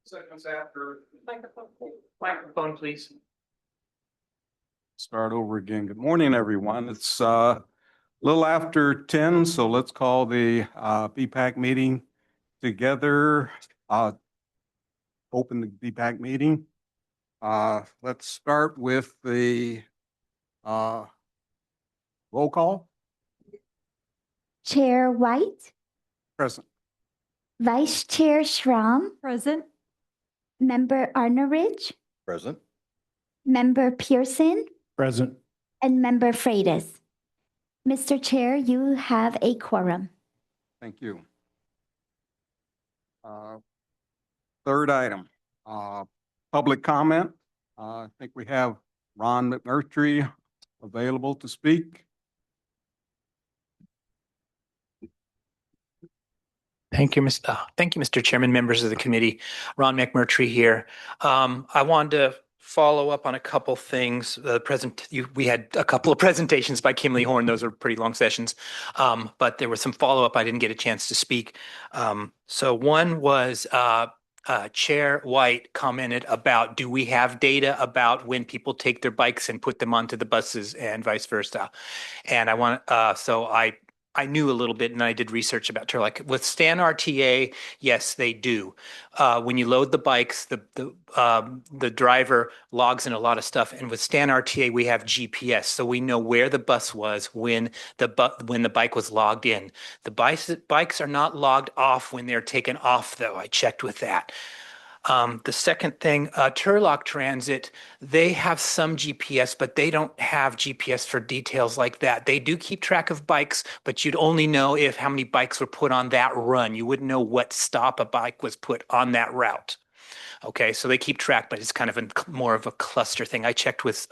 Seconds after. Microphone, please. Start over again. Good morning, everyone. It's a little after 10, so let's call the BPAC meeting together. Open the BPAC meeting. Let's start with the roll call. Chair White, Present. Vice Chair Schramm, Present. Member Arneridge, Present. Member Pearson, Present. and Member Freitas. Mr. Chair, you have a quorum. Thank you. Third item, public comment. I think we have Ron McMurtry available to speak. Thank you, Mr. Chairman, members of the committee. Ron McMurtry here. I wanted to follow up on a couple things. We had a couple of presentations by Kimley Horn. Those are pretty long sessions, but there was some follow-up. I didn't get a chance to speak. So one was Chair White commented about, do we have data about when people take their bikes and put them onto the buses and vice versa? And I knew a little bit, and I did research about her. Like with Stan RTA, yes, they do. When you load the bikes, the driver logs in a lot of stuff, and with Stan RTA, we have GPS, so we know where the bus was when the bike was logged in. The bikes are not logged off when they're taken off, though. I checked with that. The second thing, Turlock Transit, they have some GPS, but they don't have GPS for details like that. They do keep track of bikes, but you'd only know if how many bikes were put on that run. You wouldn't know what stop a bike was put on that route. Okay, so they keep track, but it's kind of more of a cluster thing. I checked with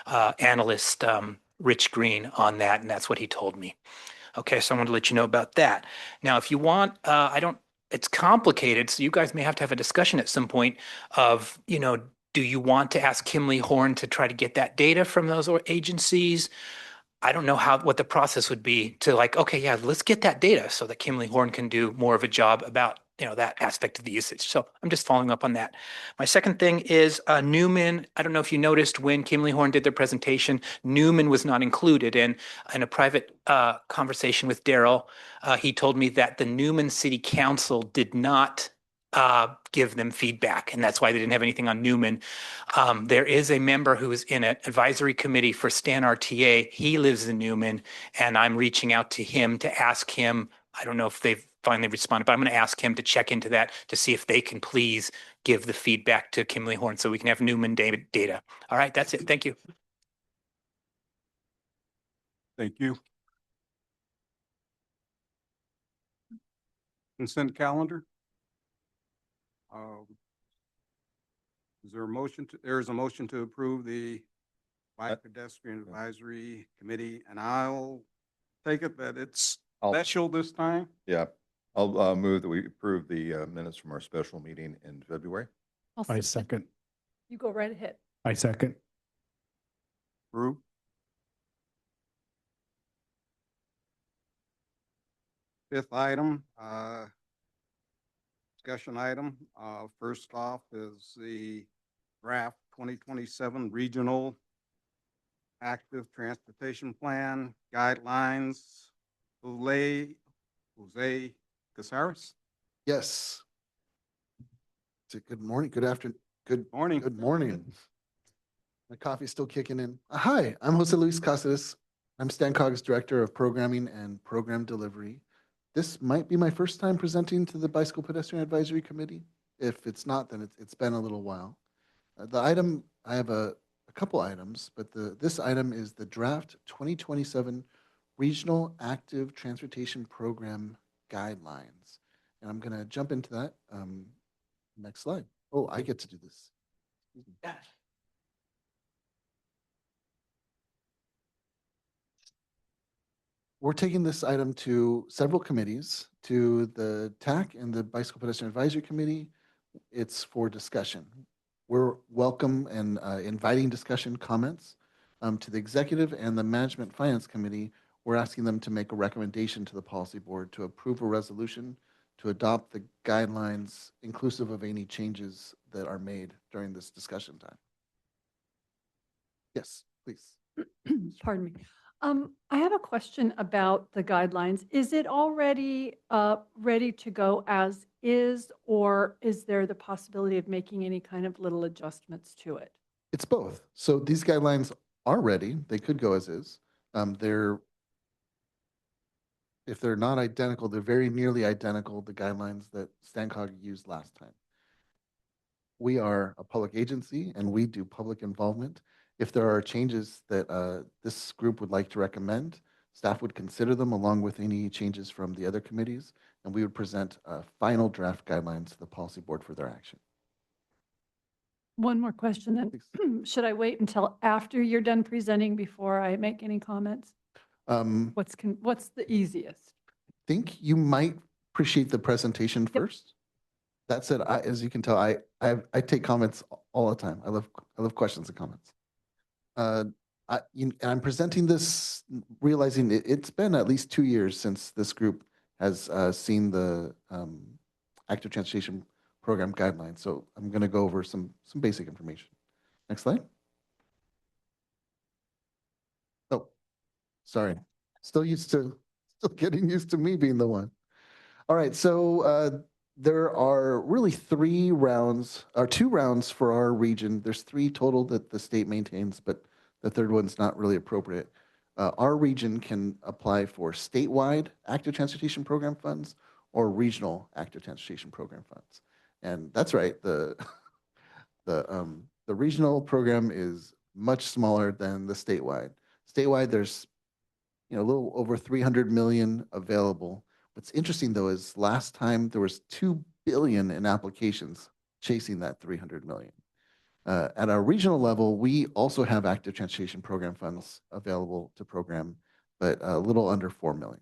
analyst Rich Green on that, and that's what he told me. Okay, so I wanted to let you know about that. Now, if you want, it's complicated, so you guys may have to have a discussion at some point of, do you want to ask Kimley Horn to try to get that data from those agencies? I don't know what the process would be to okay, yeah, let's get that data so that Kimley Horn can do more of a job about, that aspect of the usage. So I'm just following up on that. My second thing is Newman. I don't know if you noticed when Kimley Horn did their presentation, Newman was not included. And in a private conversation with Daryl, he told me that the Newman City Council did not give them feedback, and that's why they didn't have anything on Newman. There is a member who is in an advisory committee for Stan RTA. He lives in Newman, and I'm reaching out to him to ask him. I don't know if they've finally responded, but I'm going to ask him to check into that to see if they can please give the feedback to Kimley Horn so we can have Newman data. All right, that's it. Thank you. Thank you. Consent calendar. Is there a motion there's a motion to approve the Bike Pedestrian Advisory Committee, and I'll take it that it's special this time. Yeah, I'll move that we approve the minutes from our special meeting in February. I second. You go right ahead. I second. Approve. Fifth item, discussion item. First off is the draft 2027 Regional Active Transportation Plan Guidelines. Jose Casares. Yes. Good morning, good afternoon, good Morning. Good morning. My coffee's still kicking in. Hi, I'm Jose Luis Casares. I'm StanCog's Director of Programming and Program Delivery. This might be my first time presenting to the Bicycle Pedestrian Advisory Committee. If it's not, then it's been a little while. The item, I have a couple items, but this item is the draft 2027 Regional Active Transportation Program Guidelines. And I'm going to jump into that. Next slide. Oh, I get to do this. We're taking this item to several committees, to the TAC and the Bicycle Pedestrian Advisory Committee. It's for discussion. We're welcome and inviting discussion comments to the Executive and the Management Finance Committee. we're asking them to make a recommendation to the policy board to approve a resolution to adopt the guidelines inclusive of any changes that are made during this discussion time. Yes, please. Pardon me. I have a question about the guidelines. Is it already ready to go as is, or is there the possibility of making any kind of little adjustments to it? It's both. So these guidelines are ready. They could go as is. If they're not identical, they're very nearly identical, the guidelines that StanCog used last time. We are a public agency and we do public involvement. If there are changes that this group would like to recommend, staff would consider them along with any changes from the other committees, and we would present a final draft guidelines to the policy board for their action. One more question then. Should I wait until after you're done presenting before I make any comments? What's the easiest? Think you might appreciate the presentation first. That said, as you can tell, I take comments all the time. I love questions and comments. And I'm presenting this realizing it's been at least 2 years since this group has seen the active transportation program guidelines. So I'm going to go over some basic information. Next slide. Oh, sorry. Still getting used to me being the one. All right. So there are really 2 rounds for our region. There's 3 total that the state maintains, but the 3rd one's not really appropriate. Our region can apply for statewide active transportation program funds or regional active transportation program funds. And that's right. The regional program is much smaller than the statewide. Statewide, there's a little over 300 million available. What's interesting though is last time there was 2 billion in applications chasing that 300 million. At our regional level, we also have active transportation program funds available to program, but a little under 4 million.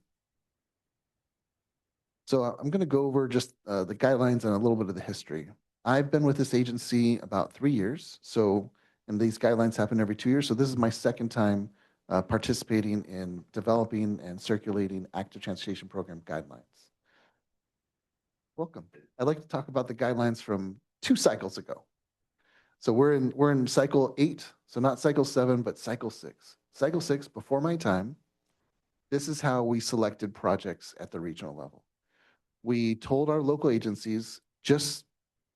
So I'm going to go over just the guidelines and a little bit of the history. I've been with this agency about 3 years. And these guidelines happen every 2 years. So this is my 2nd time participating in developing and circulating active transportation program guidelines. Welcome. I'd like to talk about the guidelines from 2 cycles ago. So we're in cycle 8, so not cycle 7, but cycle 6. Cycle 6, before my time, this is how we selected projects at the regional level. We told our local agencies, just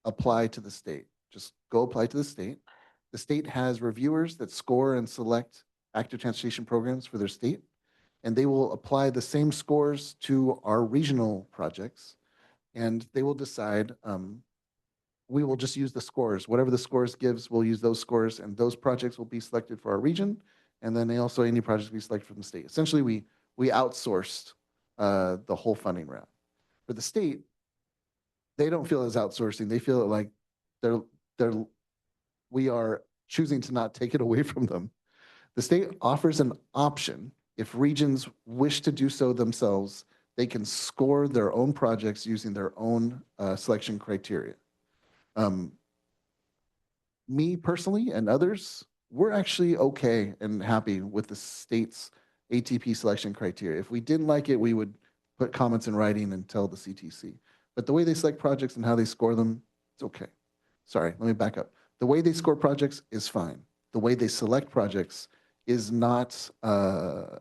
apply to the state. Just go apply to the state. The state has reviewers that score and select active transportation programs for their state, and they will apply the same scores to our regional projects, and they will decide, we will just use the scores. Whatever the scores gives, we'll use those scores, and those projects will be selected for our region, and then any projects we select from the state. Essentially, we outsourced the whole funding round. For the state, they don't feel it as outsourcing. They feel it like we are choosing to not take it away from them. The state offers an option. If regions wish to do so themselves, they can score their own projects using their own selection criteria. Me personally and others, we're actually okay and happy with the state's ATP selection criteria. If we didn't like it, we would put comments in writing and tell the CTC. But the way they select projects and how they score them, it's okay. Sorry, let me back up. The way they score projects is fine. The way they select projects is not, I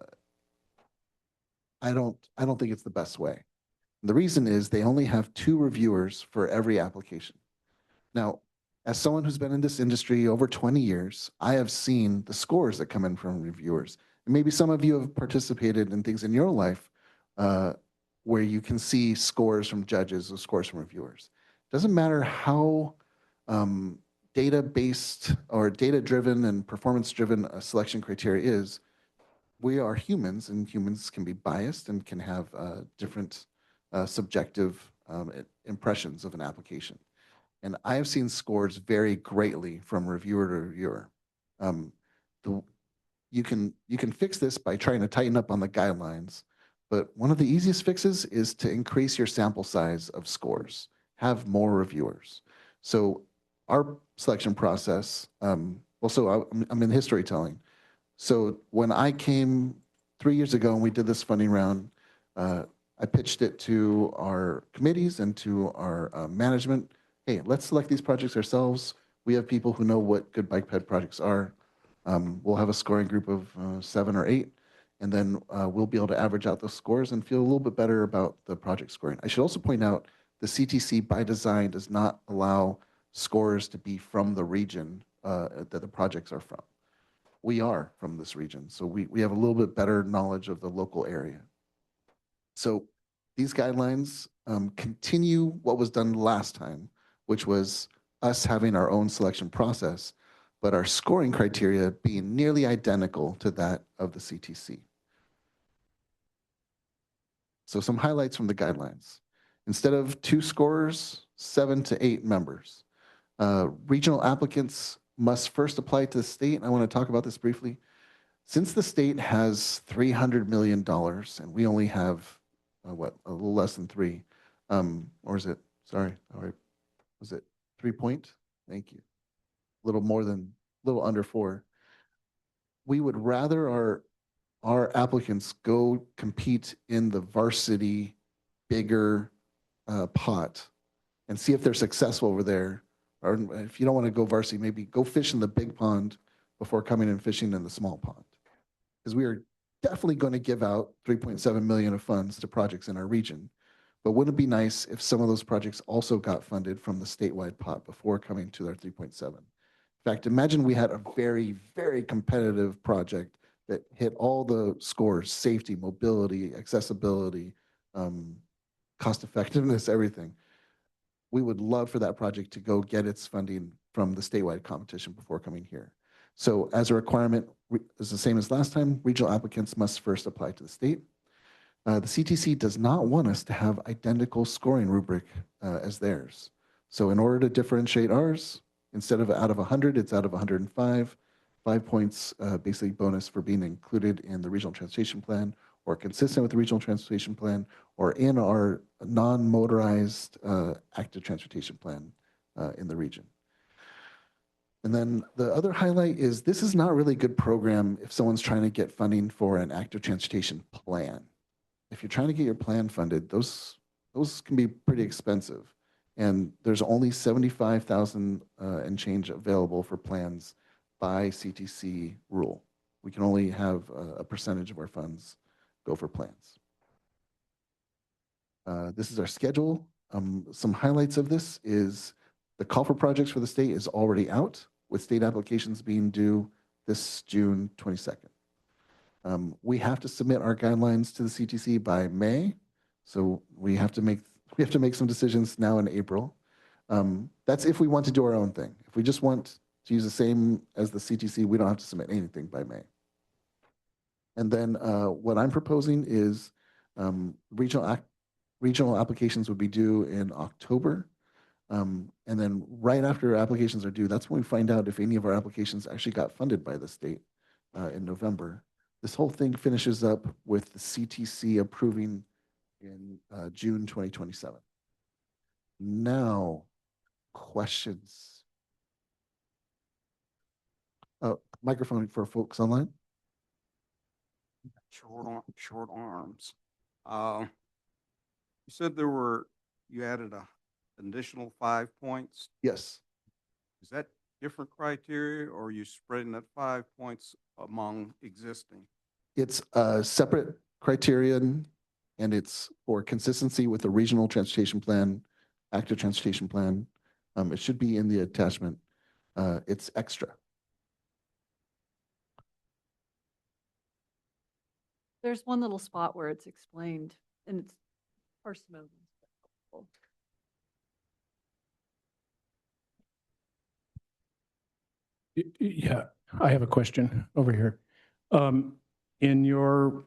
don't think it's the best way. The reason is they only have 2 reviewers for every application. Now, as someone who's been in this industry over 20 years, I have seen the scores that come in from reviewers. And maybe some of you have participated in things in your life where you can see scores from judges or scores from reviewers. It doesn't matter how data-based or data-driven and performance-driven a selection criteria is, we are humans, and humans can be biased and can have different subjective impressions of an application. And I have seen scores vary greatly from reviewer to reviewer. You can fix this by trying to tighten up on the guidelines, but one of the easiest fixes is to increase your sample size of scores, have more reviewers. So our selection process, I'm in history telling. So when I came 3 years ago when we did this funding round, I pitched it to our committees and to our management. Hey, let's select these projects ourselves. We have people who know what good bike ped projects are. We'll have a scoring group of 7 or 8, and then we'll be able to average out those scores and feel a little bit better about the project scoring. I should also point out the CTC by design does not allow scores to be from the region that the projects are from. We are from this region, so we have a little bit better knowledge of the local area. So these guidelines continue what was done last time, which was us having our own selection process, but our scoring criteria being nearly identical to that of the CTC. So some highlights from the guidelines. Instead of 2 scorers, 7 to 8 members. Regional applicants must first apply to the state. I want to talk about this briefly. Since the state has $300 million and we only have, a little less than 3, or is it, sorry, all right, was it 3 point? Thank you. A little under 4. We would rather our applicants go compete in the varsity bigger pot and see if they're successful over there. Or if you don't want to go varsity, maybe go fish in the big pond before coming and fishing in the small pond. Because we are definitely going to give out 3.7 million of funds to projects in our region. But wouldn't it be nice if some of those projects also got funded from the statewide pot before coming to their 3.7? In fact, imagine we had a very, very competitive project that hit all the scores: safety, mobility, accessibility, cost effectiveness, everything. We would love for that project to go get its funding from the statewide competition before coming here. So as a requirement, is the same as last time, regional applicants must first apply to the state. The CTC does not want us to have identical scoring rubric as theirs. So in order to differentiate ours, instead of out of 100, it's out of 105. 5 points, basically bonus for being included in the regional transportation plan or consistent with the regional transportation plan or in our non-motorized active transportation plan in the region. And then the other highlight is this is not really a good program if someone's trying to get funding for an active transportation plan. If you're trying to get your plan funded, those can be pretty expensive. And there's only 75,000 and change available for plans by CTC rule. We can only have a percentage of our funds go for plans. This is our schedule. Some highlights of this is the call for projects for the state is already out, with state applications being due this June 22nd. We have to submit our guidelines to the CTC by May, so we have to make some decisions now in April. That's if we want to do our own thing. If we just want to use the same as the CTC, we don't have to submit anything by May. And then what I'm proposing is regional applications would be due in October. And then right after applications are due, that's when we find out if any of our applications actually got funded by the state in November. This whole thing finishes up with the CTC approving in June 2027. Now, questions? Microphone for folks online. Short arms. You said you added an additional 5 points. Yes. Is that different criteria, or are you spreading that 5 points among existing? It's a separate criterion, and it's for consistency with the regional transportation plan, active transportation plan. It should be in the attachment. It's extra. There's one little spot where it's explained, and it's parsimony. Yeah, I have a question over here. In your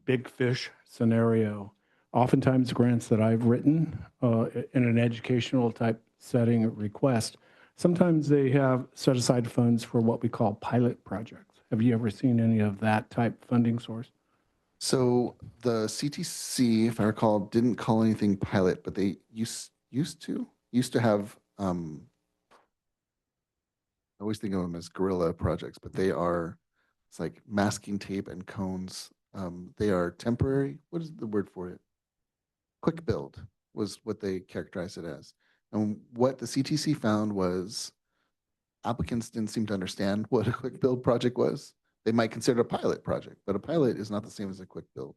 big fish scenario, oftentimes grants that I've written in an educational type setting request, sometimes they have set aside funds for what we call pilot projects. Have you ever seen any of that type funding source? So the CTC, if I recall, didn't call anything pilot, but they used to have, I always think of them as guerrilla projects, but it's like masking tape and cones They are temporary. What is the word for it? Quick build was what they characterized it as. And what the CTC found was applicants didn't seem to understand what a quick build project was. They might consider a pilot project, but a pilot is not the same as a quick build.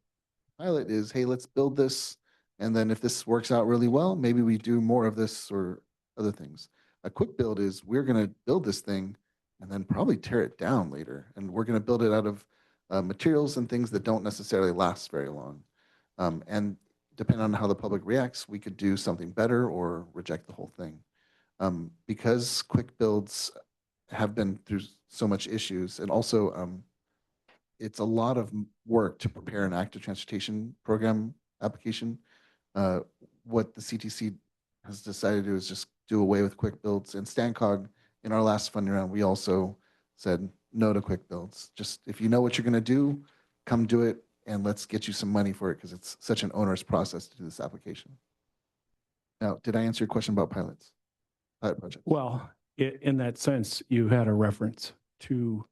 Pilot is, hey, let's build this. And then if this works out really well, maybe we do more of this or other things. A quick build is we're going to build this thing and then probably tear it down later. And we're going to build it out of materials and things that don't necessarily last very long. And depending on how the public reacts, we could do something better or reject the whole thing. Because quick builds have been through so much issues, and also it's a lot of work to prepare an active transportation program application. What the CTC has decided to do is just do away with quick builds. And StanCog, in our last funding round, we also said no to quick builds. Just if you know what you're going to do, come do it, and let's get you some money for it because it's such an onerous process to do this application. Now, did I answer your question about pilot projects? Well, in that sense, you had a reference to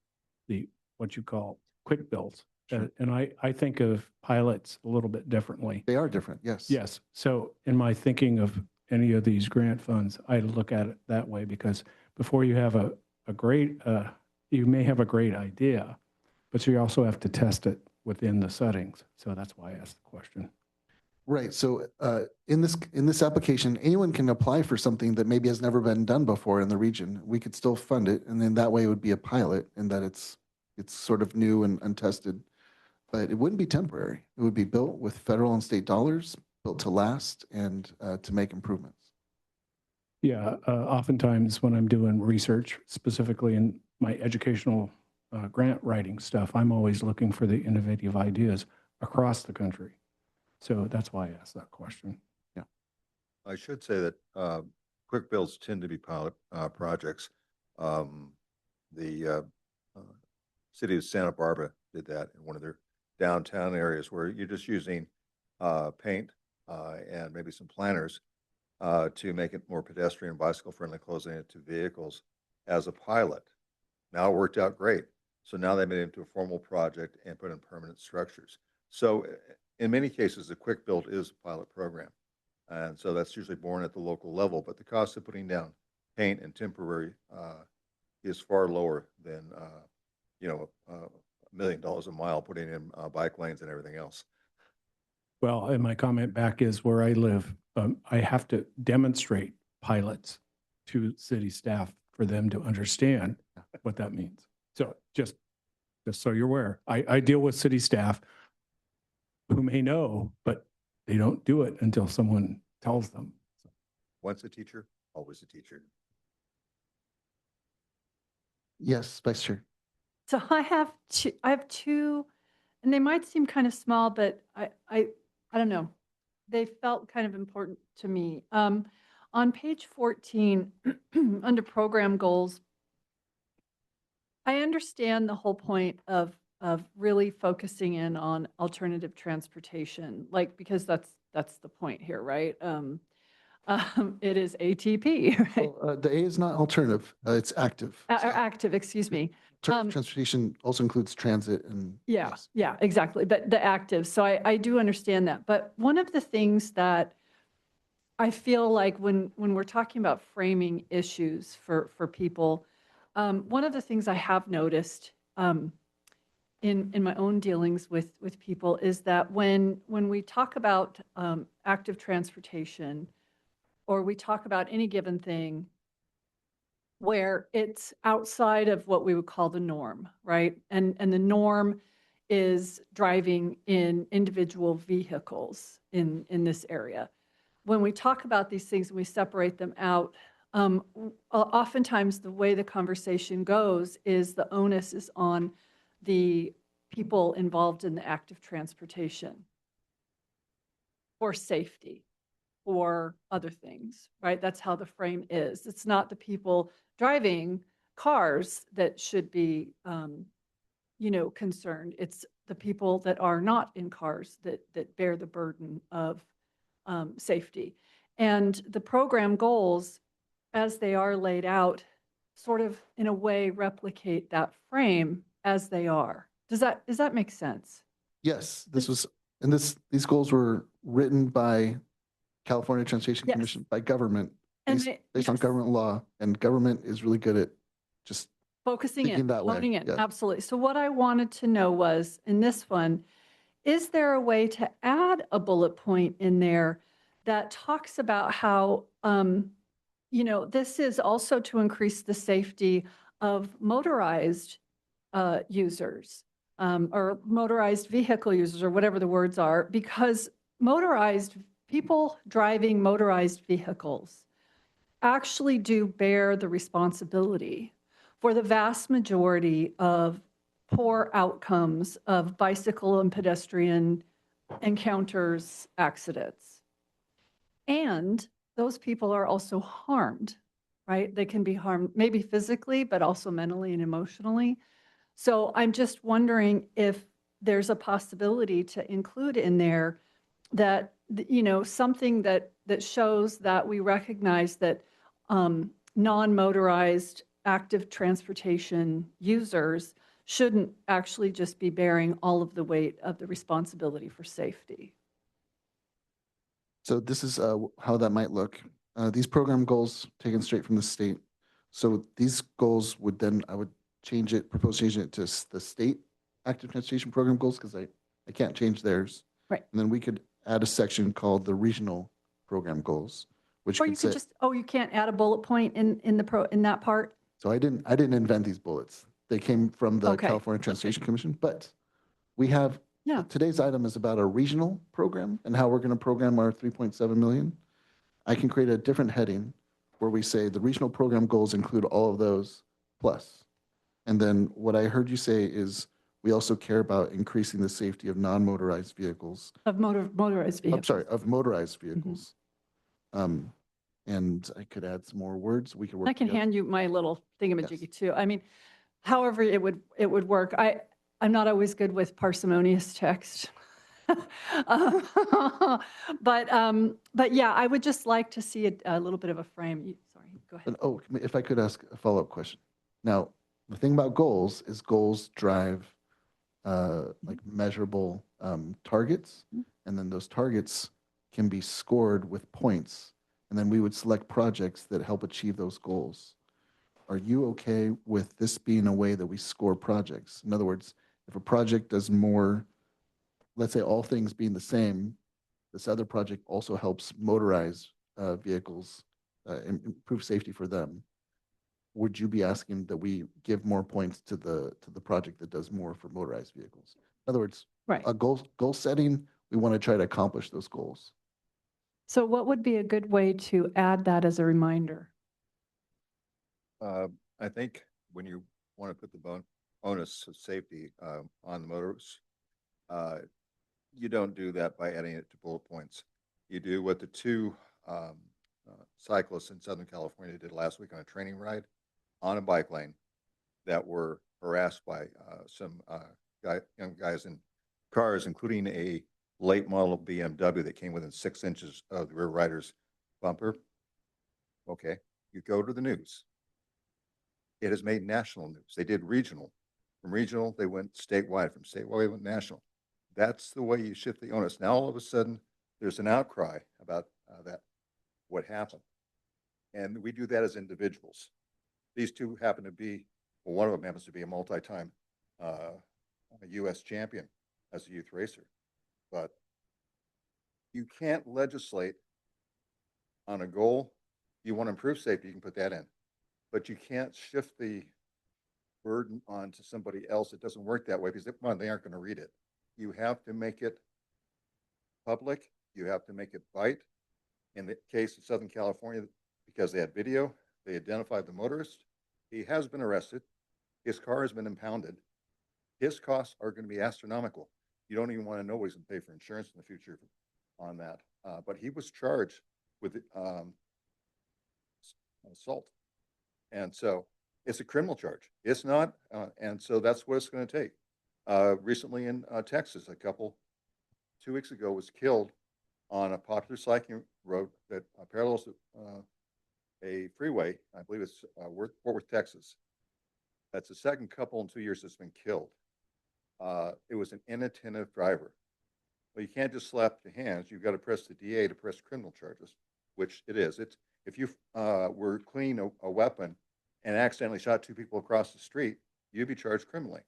the, what you call quick builds. Sure. And I think of pilots a little bit differently. They are different, yes. Yes. So in my thinking of any of these grant funds, I look at it that way because before you have a great, you may have a great idea, but you also have to test it within the settings. So that's why I asked the question. Right. So in this application, anyone can apply for something that maybe has never been done before in the region. We could still fund it, and then that way it would be a pilot in that it's sort of new and untested. But it wouldn't be temporary. It would be built with federal and state dollars, built to last and to make improvements. Yeah, oftentimes when I'm doing research, specifically in my educational grant writing stuff, I'm always looking for the innovative ideas across the country. So that's why I asked that question. Yeah. I should say that quick builds tend to be pilot projects. The city of Santa Barbara did that in one of their downtown areas where you're just using paint and maybe some planters to make it more pedestrian, bicycle friendly, closing it to vehicles as a pilot. Now it worked out great. So now they made it into a formal project and put in permanent structures. So in many cases, the quick build is a pilot program. And so that's usually borne at the local level, but the cost of putting down paint and temporary is far lower than, $1 million a mile putting in bike lanes and everything else. Well, and my comment back is where I live, I have to demonstrate pilots to city staff for them to understand what that means. So just so you're aware, I deal with city staff who may know, but they don't do it until someone tells them. Once a teacher, always a teacher. Yes, Vice Chair. So I have two, and they might seem kind of small, but I don't know. They felt kind of important to me. On page 14, under program goals, I understand the whole point of really focusing in on alternative transportation, like, because that's the point here, right? It is ATP, right? Well, the A is not alternative, it's active. Or active, excuse me. Transportation also includes transit and. Yeah, yes. yeah, exactly. But the active. So I do understand that. But one of the things that I feel like when we're talking about framing issues for people, one of the things I have noticed in my own dealings with people is that when we talk about active transportation, or we talk about any given thing where it's outside of what we would call the norm, right? And the norm is driving in individual vehicles in this area. When we talk about these things and we separate them out, oftentimes the way the conversation goes is the onus is on the people involved in the active transportation for safety or other things, right? That's how the frame is. It's not the people driving cars that should be, concerned. It's the people that are not in cars that bear the burden of safety. And the program goals, as they are laid out, sort of in a way replicate that frame as they are. Does that make sense? Yes, these goals were written by California Transportation Yes. Commission, by government, And based on yes. government law, and government is really good at just Focusing thinking in, that way. honing in, Yes. absolutely. So what I wanted to know was, in this one, is there a way to add a bullet point in there that talks about how, this is also to increase the safety of motorized users, or motorized vehicle users, or whatever the words are, because motorized people driving motorized vehicles actually do bear the responsibility for the vast majority of poor outcomes of bicycle and pedestrian encounters, accidents. And those people are also harmed, right? They can be harmed maybe physically, but also mentally and emotionally. So I'm just wondering if there's a possibility to include in there that, something that shows that we recognize that non-motorized active transportation users shouldn't actually just be bearing all of the weight of the responsibility for safety. So this is how that might look. These program goals taken straight from the state. So these goals would then, I would propose changing it to the state active transportation program goals, because I can't change theirs. Right. And then we could add a section called the regional program goals, which Or could you say, could just, you can't add a bullet point in that part? so I didn't invent these bullets. They came from the Okay. California Transportation Commission, but we have, Yeah. today's item is about a regional program and how we're going to program our 3.7 million. I can create a different heading where we say the regional program goals include all of those plus. And then what I heard you say is we also care about increasing the safety of non-motorized vehicles. Of motorized vehicles. I'm sorry, of motorized vehicles. And I could add some more words. We could work I can together. hand you my little thingamajiggy Yes. too. I mean, however it would work. I'm not always good with parsimonious text. But yeah, I would just like to see a little bit of a frame. Sorry, go ahead. And if I could ask a follow-up question. Now, the thing about goals is goals drive like measurable targets, and then those targets can be scored with points, and then we would select projects that help achieve those goals. Are you okay with this being a way that we score projects? In other words, if a project does more, let's say all things being the same, this other project also helps motorize vehicles, improve safety for them. Would you be asking that we give more points to the project that does more for motorized vehicles? In other words, Right. a goal setting, we want to try to accomplish those goals. So what would be a good way to add that as a reminder? I think when you want to put the onus of safety on the motorists, you don't do that by adding it to bullet points. You do what the two cyclists in Southern California did last week on a training ride on a bike lane that were harassed by some young guys in cars, including a late model BMW that came within 6 inches of the rear rider's bumper. Okay, you go to the news. It has made national news. They did regional. From regional, they went statewide. From statewide, they went national. That's the way you shift the onus. Now, all of a sudden, there's an outcry about what happened. And we do that as individuals. These two happen to be, well, one of them happens to be a multi-time U.S. champion as a youth racer. But you can't legislate on a goal. You want to improve safety, you can put that in. But you can't shift the burden onto somebody else. It doesn't work that way because they aren't going to read it. You have to make it public. You have to make it bite. In the case of Southern California, because they had video, they identified the motorist. He has been arrested. His car has been impounded. His costs are going to be astronomical. You don't even want to know what he's going to pay for insurance in the future on that. But he was charged with assault. And so it's a criminal charge. It's not, and so that's what it's going to take. Recently in Texas, a couple 2 weeks ago was killed on a popular cycling road that parallels a freeway. I believe it's Fort Worth, Texas. That's the second couple in 2 years that's been killed. it was an inattentive driver. Well, you can't just slap your hands. You've got to press the DA to press criminal charges, which it is. It's if you were cleaning a weapon and accidentally shot two people across the street, you'd be charged criminally.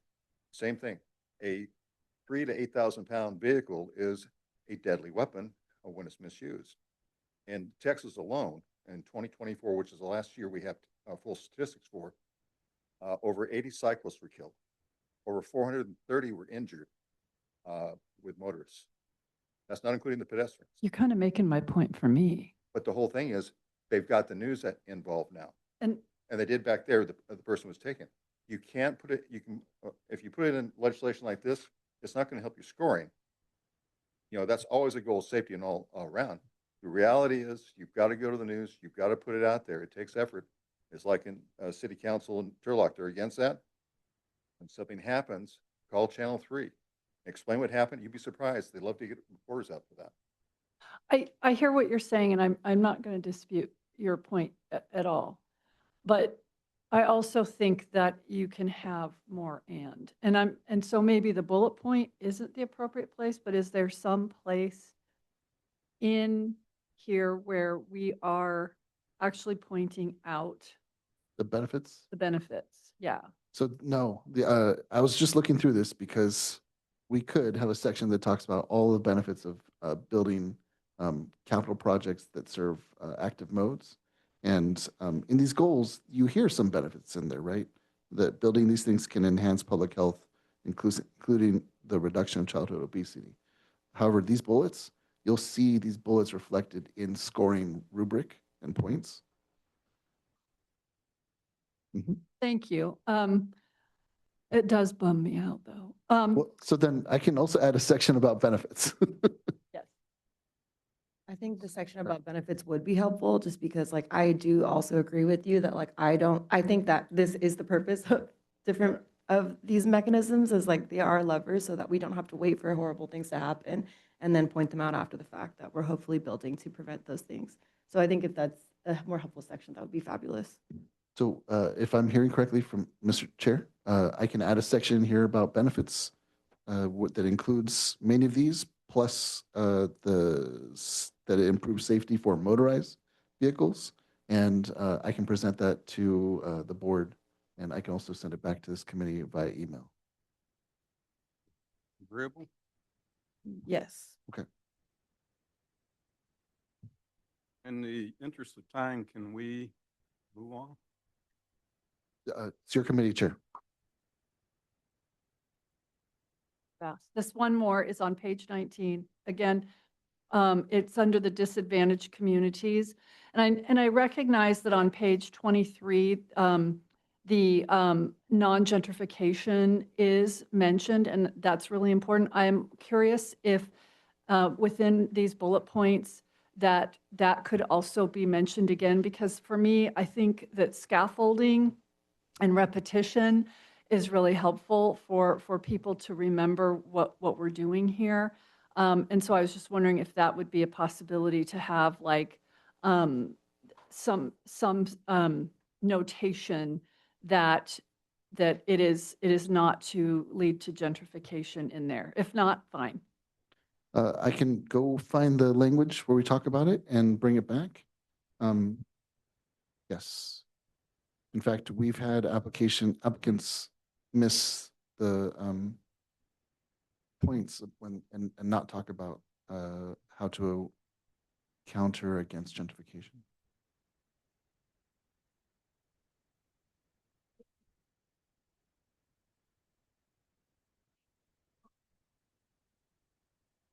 Same thing. A 3,000 to 8,000 pound vehicle is a deadly weapon when it's misused. In Texas alone, in 2024, which is the last year we have full statistics for, over 80 cyclists were killed. Over 430 were injured with motorists. That's not including the pedestrians. You're kind of making my point for me. But the whole thing is they've got the news involved now. And they did back there, the person was taken. You can't put it, if you put it in legislation like this, it's not going to help your scoring. You know, that's always a goal of safety and all around. The reality is you've got to go to the news. You've got to put it out there. It takes effort. It's like in city council in Turlock, they're against that. When something happens, call Channel 3. Explain what happened. You'd be surprised. They love to get reporters out for that. I hear what you're saying, and I'm not going to dispute your point at all. But I also think that you can have more and so maybe the bullet point isn't the appropriate place, but is there some place in here where we are actually pointing out The benefits? the benefits? Yeah. So no, I was just looking through this because we could have a section that talks about all the benefits of building capital projects that serve active modes. And in these goals, you hear some benefits in there, right? That building these things can enhance public health, including the reduction of childhood obesity. However, these bullets, you'll see these bullets reflected in scoring rubric and points. Thank you. It does bum me out, though. Well, so then I can also add a section about benefits. Yes. I think the section about benefits would be helpful, just because like I do also agree with you that like I think that this is the purpose of different of these mechanisms, is like they are levers so that we don't have to wait for horrible things to happen and then point them out after the fact that we're hopefully building to prevent those things. So I think if that's a more helpful section, that would be fabulous. So if I'm hearing correctly from Mr. Chair, I can add a section here about benefits that includes many of these, plus that it improves safety for motorized vehicles. And I can present that to the board, and I can also send it back to this committee via email. Agreeable? Yes. Okay. In the interest of time, can we move on? It's your committee, Chair. Fast. This one more is on page 19. Again, it's under the disadvantaged communities. And I recognize that on page 23, the non-gentrification is mentioned, and that's really important. I'm curious if within these bullet points that could also be mentioned again, because for me, I think that scaffolding and repetition is really helpful for people to remember what we're doing here. And so I was just wondering if that would be a possibility to have like some notation that it is not to lead to gentrification in there. If not, fine. I can go find the language where we talk about it and bring it back. Yes. In fact, we've had applicants miss the points and not talk about how to counter against gentrification.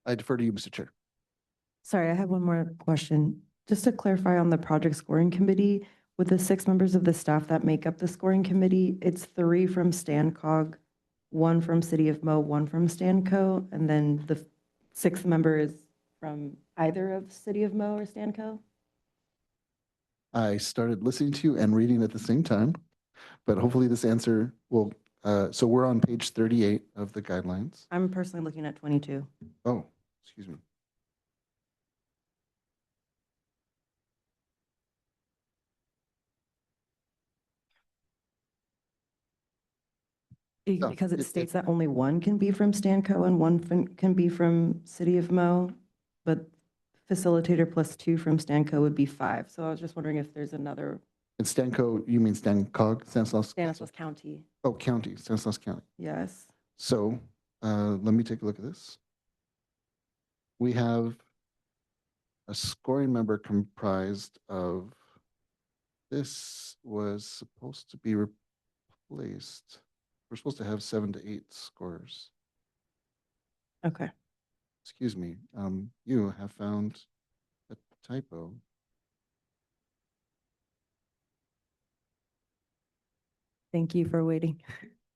I defer to you, Mr. Chair. Sorry, I have one more question. Just to clarify on the project scoring committee, with the 6 members of the staff that make up the scoring committee, it's 3 from StanCog, 1 from City of Mo, 1 from Stanco, and then the 6th member is from either of City of Mo or Stanco? I started listening to you and reading at the same time, but hopefully this answer will, so we're on page 38 of the guidelines. I'm personally looking at 22. Oh, excuse me. No, Because it it- states that only one can be from Stanco and one can be from City of Mo, but facilitator plus 2 from Stanco would be 5. So I was just wondering if there's another In Stanco, you mean Stancog, Stanislaus? Stanislaus County. Oh, county, Stanislaus County. Yes. So, let me take a look at this. We have a scoring member comprised of, this was supposed to be replaced. We're supposed to have 7 to 8 scorers. Okay. Excuse me, you have found a typo. Thank you for waiting.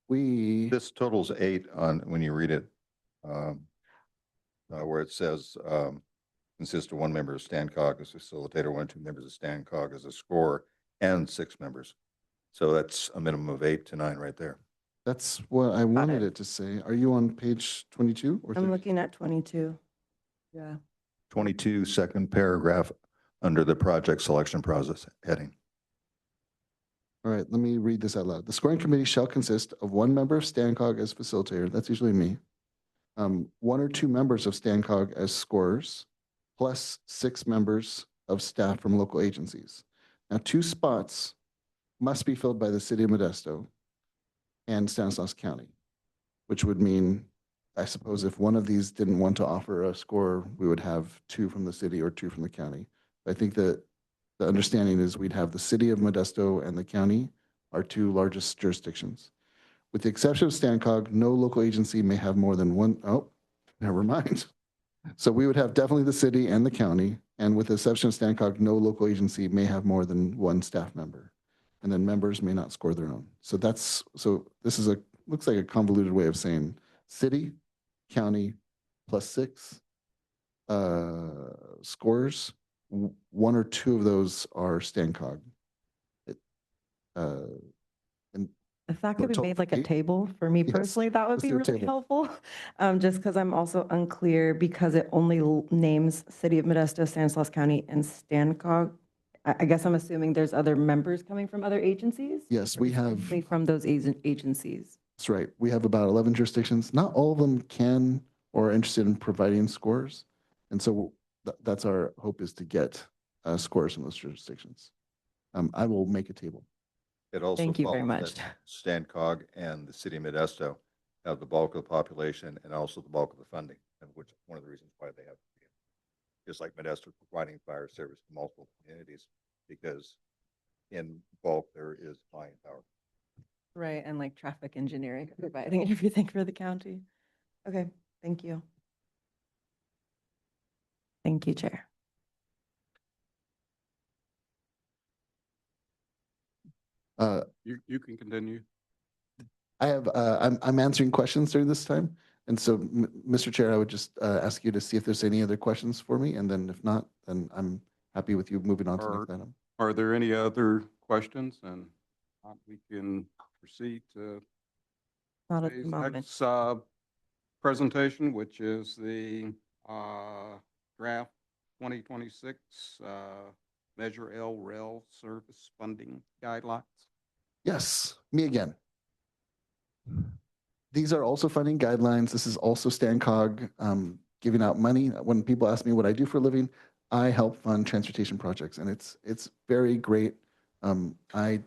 We, This totals 8 on, when you read it, where it says, consists of 1 member of StanCog as facilitator, 1 or 2 members of StanCog as a scorer, and 6 members. So that's a minimum of 8 to 9 right there. that's what I wanted it. it to say. Are you on page 22 or I'm 30? looking at 22. Yeah. 22, second paragraph under the project selection process heading. All right, let me read this out loud. The scoring committee shall consist of 1 member of StanCog as facilitator, that's usually me, 1 or 2 members of StanCog as scorers, plus 6 members of staff from local agencies. Now, 2 spots must be filled by the city of Modesto and Stanislaus County, which would mean, I suppose, if one of these didn't want to offer a score, we would have 2 from the city or 2 from the county. I think that the understanding is we'd have the city of Modesto and the county, our 2 largest jurisdictions. With the exception of StanCog, no local agency may have more than 1. Oh, never mind. So we would have definitely the city and the county, and with the exception of StanCog, no local agency may have more than 1 staff member. And then members may not score their own. So this is looks like a convoluted way of saying city, county, plus 6 scorers. 1 or 2 of those are StanCog. If that could be total made like a 8? table for me Yes, personally, that would let's be do a really table. helpful. Just because I'm also unclear because it only names City of Modesto, Stanislaus County, and Stancog. I guess I'm assuming there's other members coming from other agencies? Yes, Or we just have, strictly from those agencies. that's right. We have about 11 jurisdictions. Not all of them can or are interested in providing scores. And so that's our hope, is to get scores from those jurisdictions. I will make a table. It also Thank you very follows much. that StanCog and the city of Modesto have the bulk of the population and also the bulk of the funding, and which one of the reasons why they have, just like Modesto providing fire service to multiple communities, because in bulk there is buying power. Right, and like traffic engineering, providing everything for the county. Okay, thank you. Thank you, Chair. You can continue. I have, I'm answering questions during this time. And so, Mr. Chair, I would just ask you to see if there's any other questions for me. And then if not, then I'm happy with you moving on to the next item. Are there any other questions? And we can proceed to Not at the today's moment. next presentation, which is the draft 2026 Measure L Rail Service Funding Guidelines. Yes, me again. These are also funding guidelines. This is also StanCog giving out money. When people ask me what I do for a living, I help fund transportation projects, and it's very great. I'm trying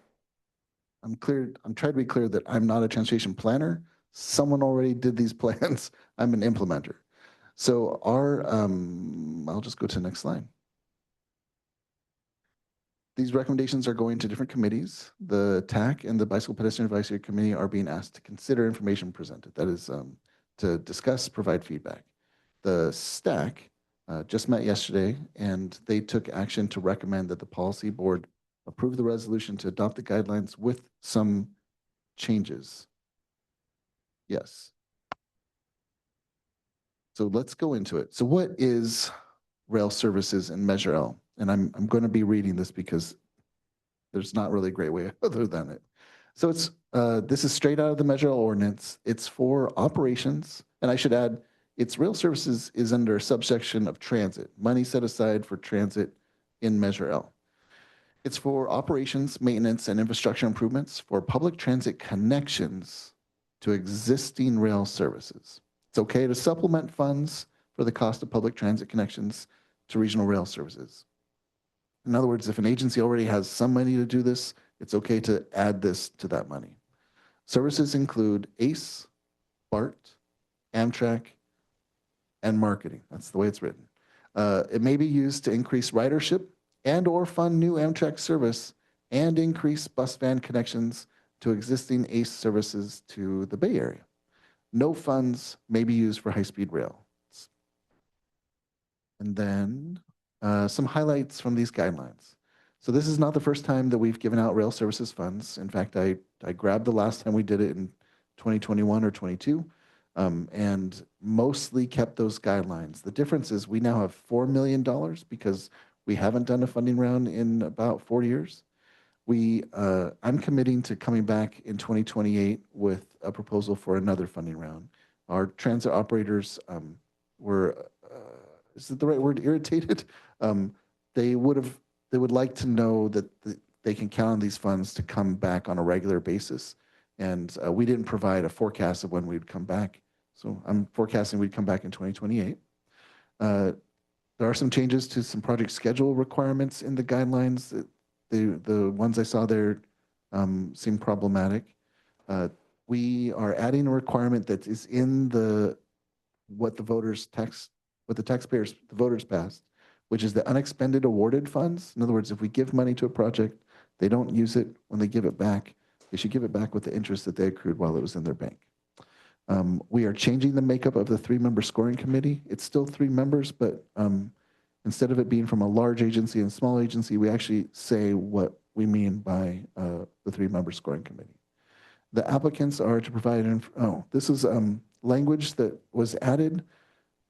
to be clear that I'm not a transportation planner. Someone already did these plans. I'm an implementer. So I'll just go to the next slide. These recommendations are going to different committees. The TAC and the Bicycle Pedestrian Advisory Committee are being asked to consider information presented. That is to discuss, provide feedback. The STAC just met yesterday, and they took action to recommend that the policy board approve the resolution to adopt the guidelines with some changes. Yes. So let's go into it. So what is rail services in Measure L? And I'm going to be reading this because there's not really a great way other than it. So it's this is straight out of the Measure L ordinance. It's for operations, and I should add, it's rail services is under a subsection of transit, money set aside for transit in Measure L. It's for operations, maintenance, and infrastructure improvements for public transit connections to existing rail services. It's okay to supplement funds for the cost of public transit connections to regional rail services. In other words, if an agency already has some money to do this, it's okay to add this to that money. Services include ACE, BART, Amtrak, and marketing. That's the way it's written. It may be used to increase ridership and or fund new Amtrak service and increase bus van connections to existing ACE services to the Bay Area. No funds may be used for high-speed rail. And then some highlights from these guidelines. So this is not the first time that we've given out rail services funds. In fact, I grabbed the last time we did it in 2021 or 22 and mostly kept those guidelines. The difference is we now have $4 million because we haven't done a funding round in about 4 years. I'm committing to coming back in 2028 with a proposal for another funding round. Our transit operators were, is it the right word, irritated? They would like to know that they can count on these funds to come back on a regular basis. And we didn't provide a forecast of when we'd come back. So I'm forecasting we'd come back in 2028. There are some changes to some project schedule requirements in the guidelines. The ones I saw there seem problematic. We are adding a requirement that is in what the voters the voters passed, which is the unexpended awarded funds. In other words, if we give money to a project, they don't use it when they give it back. They should give it back with the interest that they accrued while it was in their bank. We are changing the makeup of the 3-member scoring committee. It's still 3 members, but instead of it being from a large agency and small agency, we actually say what we mean by the 3-member scoring committee. The applicants are to provide, this is language that was added,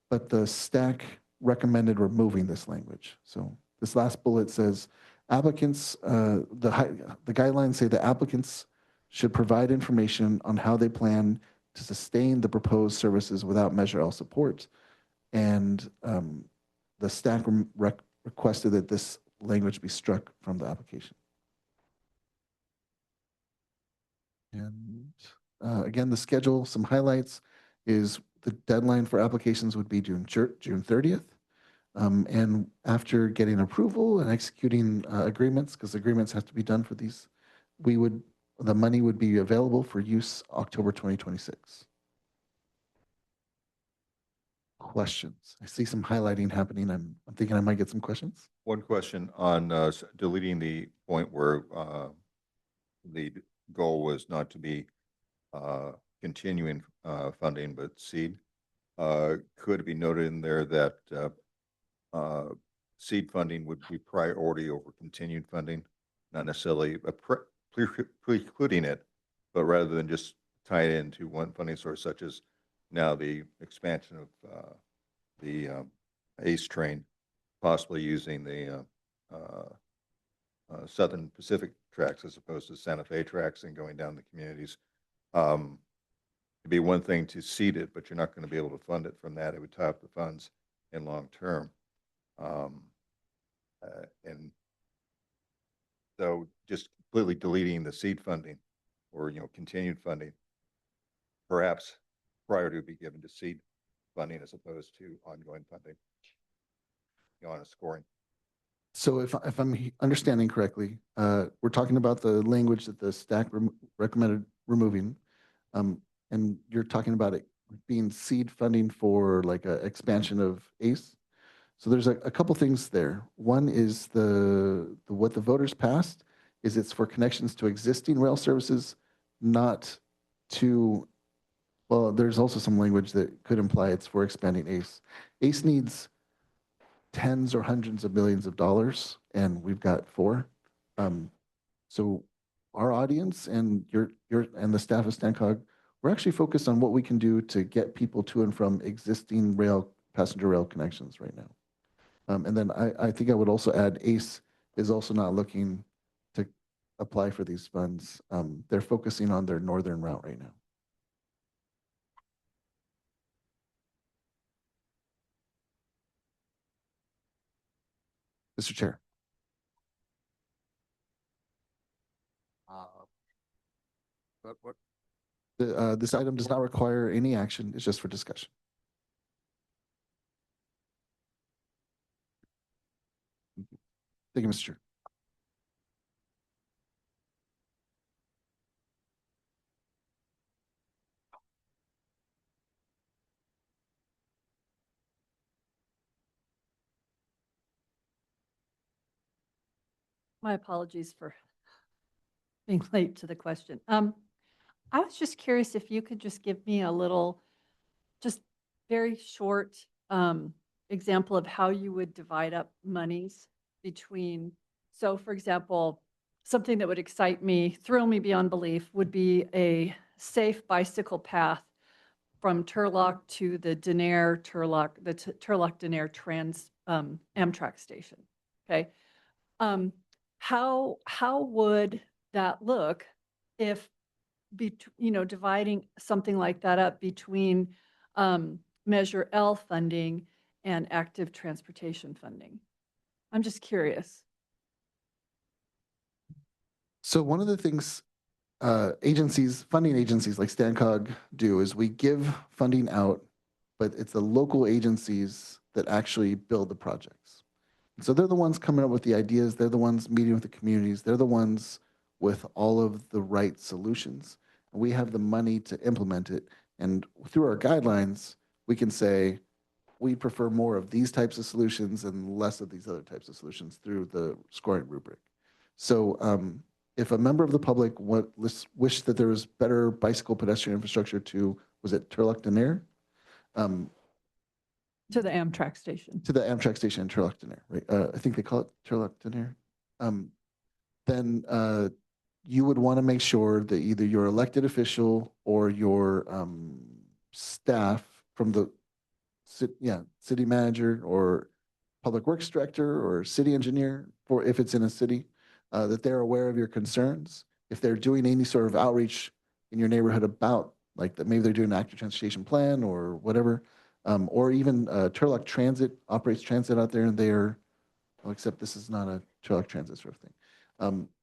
but the stack recommended removing this language. So this last bullet says, applicants, the guidelines say the applicants should provide information on how they plan to sustain the proposed services without Measure L support. And the staff requested that this language be struck from the application. And again, the schedule, some highlights, is the deadline for applications would be June 30th. And after getting approval and executing agreements, because agreements have to be done for these, the money would be available for use October 2026. Questions? I see some highlighting happening. I'm thinking I might get some questions. One question on deleting the point where the goal was not to be continuing funding, but seed. Could it be noted in there that seed funding would be priority over continued funding, not necessarily precluding it, but rather than just tie it into one funding source, such as now the expansion of the ACE train, possibly using the Southern Pacific tracks as opposed to Santa Fe tracks and going down the communities. It'd be one thing to seed it, but you're not going to be able to fund it from that. It would tie up the funds in long term. And so just completely deleting the seed funding or, continued funding, perhaps priority would be given to seed funding as opposed to ongoing funding, on a scoring. So if I'm understanding correctly, we're talking about the language that the stack recommended removing, and you're talking about it being seed funding for like an expansion of ACE. So there's a couple things there. One is what the voters passed is it's for connections to existing rail services, not to, well, there's also some language that could imply it's for expanding ACE. ACE needs tens or hundreds of millions of dollars, and we've got 4. So our audience and and the staff of StanCog, we're actually focused on what we can do to get people to and from existing passenger rail connections right now. And then I think I would also add ACE is also not looking to apply for these funds. They're focusing on their northern route right now. Mr. Chair. But what This item does not require any action. It's just for discussion. Thank you, Mr. Chair. My apologies for being late to the question. I was just curious if you could just give me a little, just very short example of how you would divide up monies between, so for example, something that would excite me, thrill me beyond belief would be a safe bicycle path from Turlock to the Denair Turlock, the Turlock Denair Trans Amtrak station. Okay. How would that look if, dividing something like that up between Measure L funding and active transportation funding? I'm just curious. So one of the things funding agencies like StanCog do is we give funding out, but it's the local agencies that actually build the projects. So they're the ones coming up with the ideas. They're the ones meeting with the communities. They're the ones with all of the right solutions. And we have the money to implement it. And through our guidelines, we can say, we prefer more of these types of solutions and less of these other types of solutions through the scoring rubric. So if a member of the public wished that there was better bicycle pedestrian infrastructure to, was it Turlock Denair? To the Amtrak station. To the Amtrak station in Turlock Denair, right? I think they call it Turlock Denair. Then you would want to make sure that either your elected official or your staff from the city manager or public works director or city engineer, for if it's in a city, that they're aware of your concerns. If they're doing any sort of outreach in your neighborhood about, like that, maybe they're doing an active transportation plan or whatever, or even Turlock Transit operates transit out there, and they're, well, except this is not a Turlock Transit sort of thing.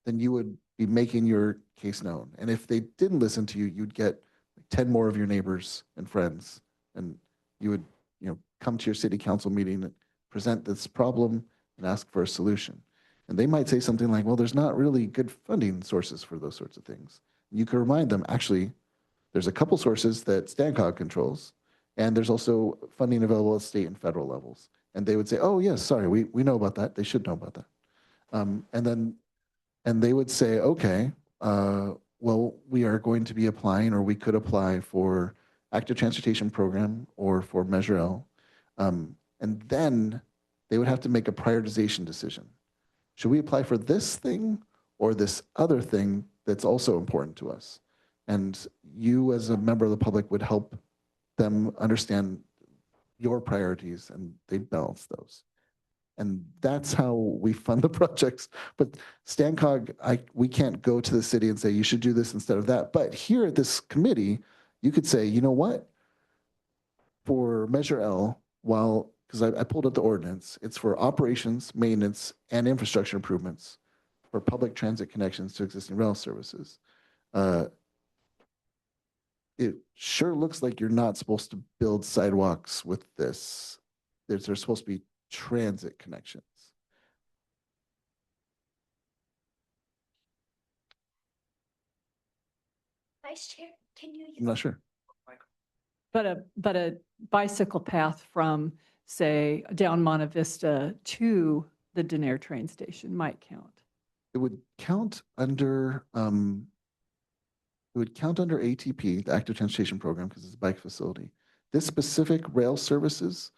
Then you would be making your case known. And if they didn't listen to you, you'd get 10 more of your neighbors and friends, and you would, come to your city council meeting and present this problem and ask for a solution. And they might say something like, well, there's not really good funding sources for those sorts of things. And you can remind them, actually, there's a couple sources that StanCog controls, and there's also funding available at state and federal levels. And they would say, oh, yes, sorry, we know about that. They should know about that. And they would say, okay, well, we are going to be applying, or we could apply for active transportation program or for Measure L. And then they would have to make a prioritization decision. Should we apply for this thing or this other thing that's also important to us? And you, as a member of the public, would help them understand your priorities, and they'd balance those. And that's how we fund the projects. But StanCog, we can't go to the city and say, you should do this instead of that. But here at this committee, you could say, you know what? For Measure L, because I pulled up the ordinance, it's for operations, maintenance, and infrastructure improvements for public transit connections to existing rail services. It sure looks like you're not supposed to build sidewalks with this. There's supposed to be transit connections. Vice Chair, can you? I'm not sure. But a bicycle path from, say, down Monte Vista to the Denair train station might count. It would count under ATP, the Active Transportation Program, because it's a bike facility. This specific rail services,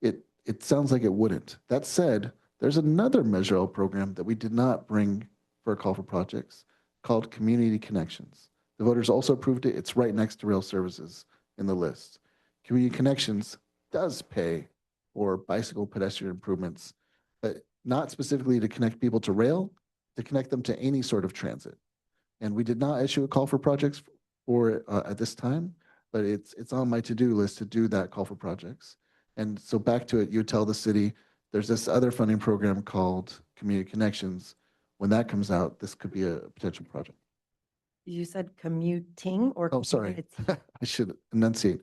it sounds like it wouldn't. That said, there's another Measure L program that we did not bring for a call for projects called Community Connections. The voters also approved it. It's right next to rail services in the list. Community Connections does pay for bicycle pedestrian improvements, but not specifically to connect people to rail, to connect them to any sort of transit. And we did not issue a call for projects for at this time, but it's on my to-do list to do that call for projects. And so back to it, you tell the city, there's this other funding program called Community Connections. When that comes out, this could be a potential project. You said commuting or? Oh, sorry. community? I should enunciate.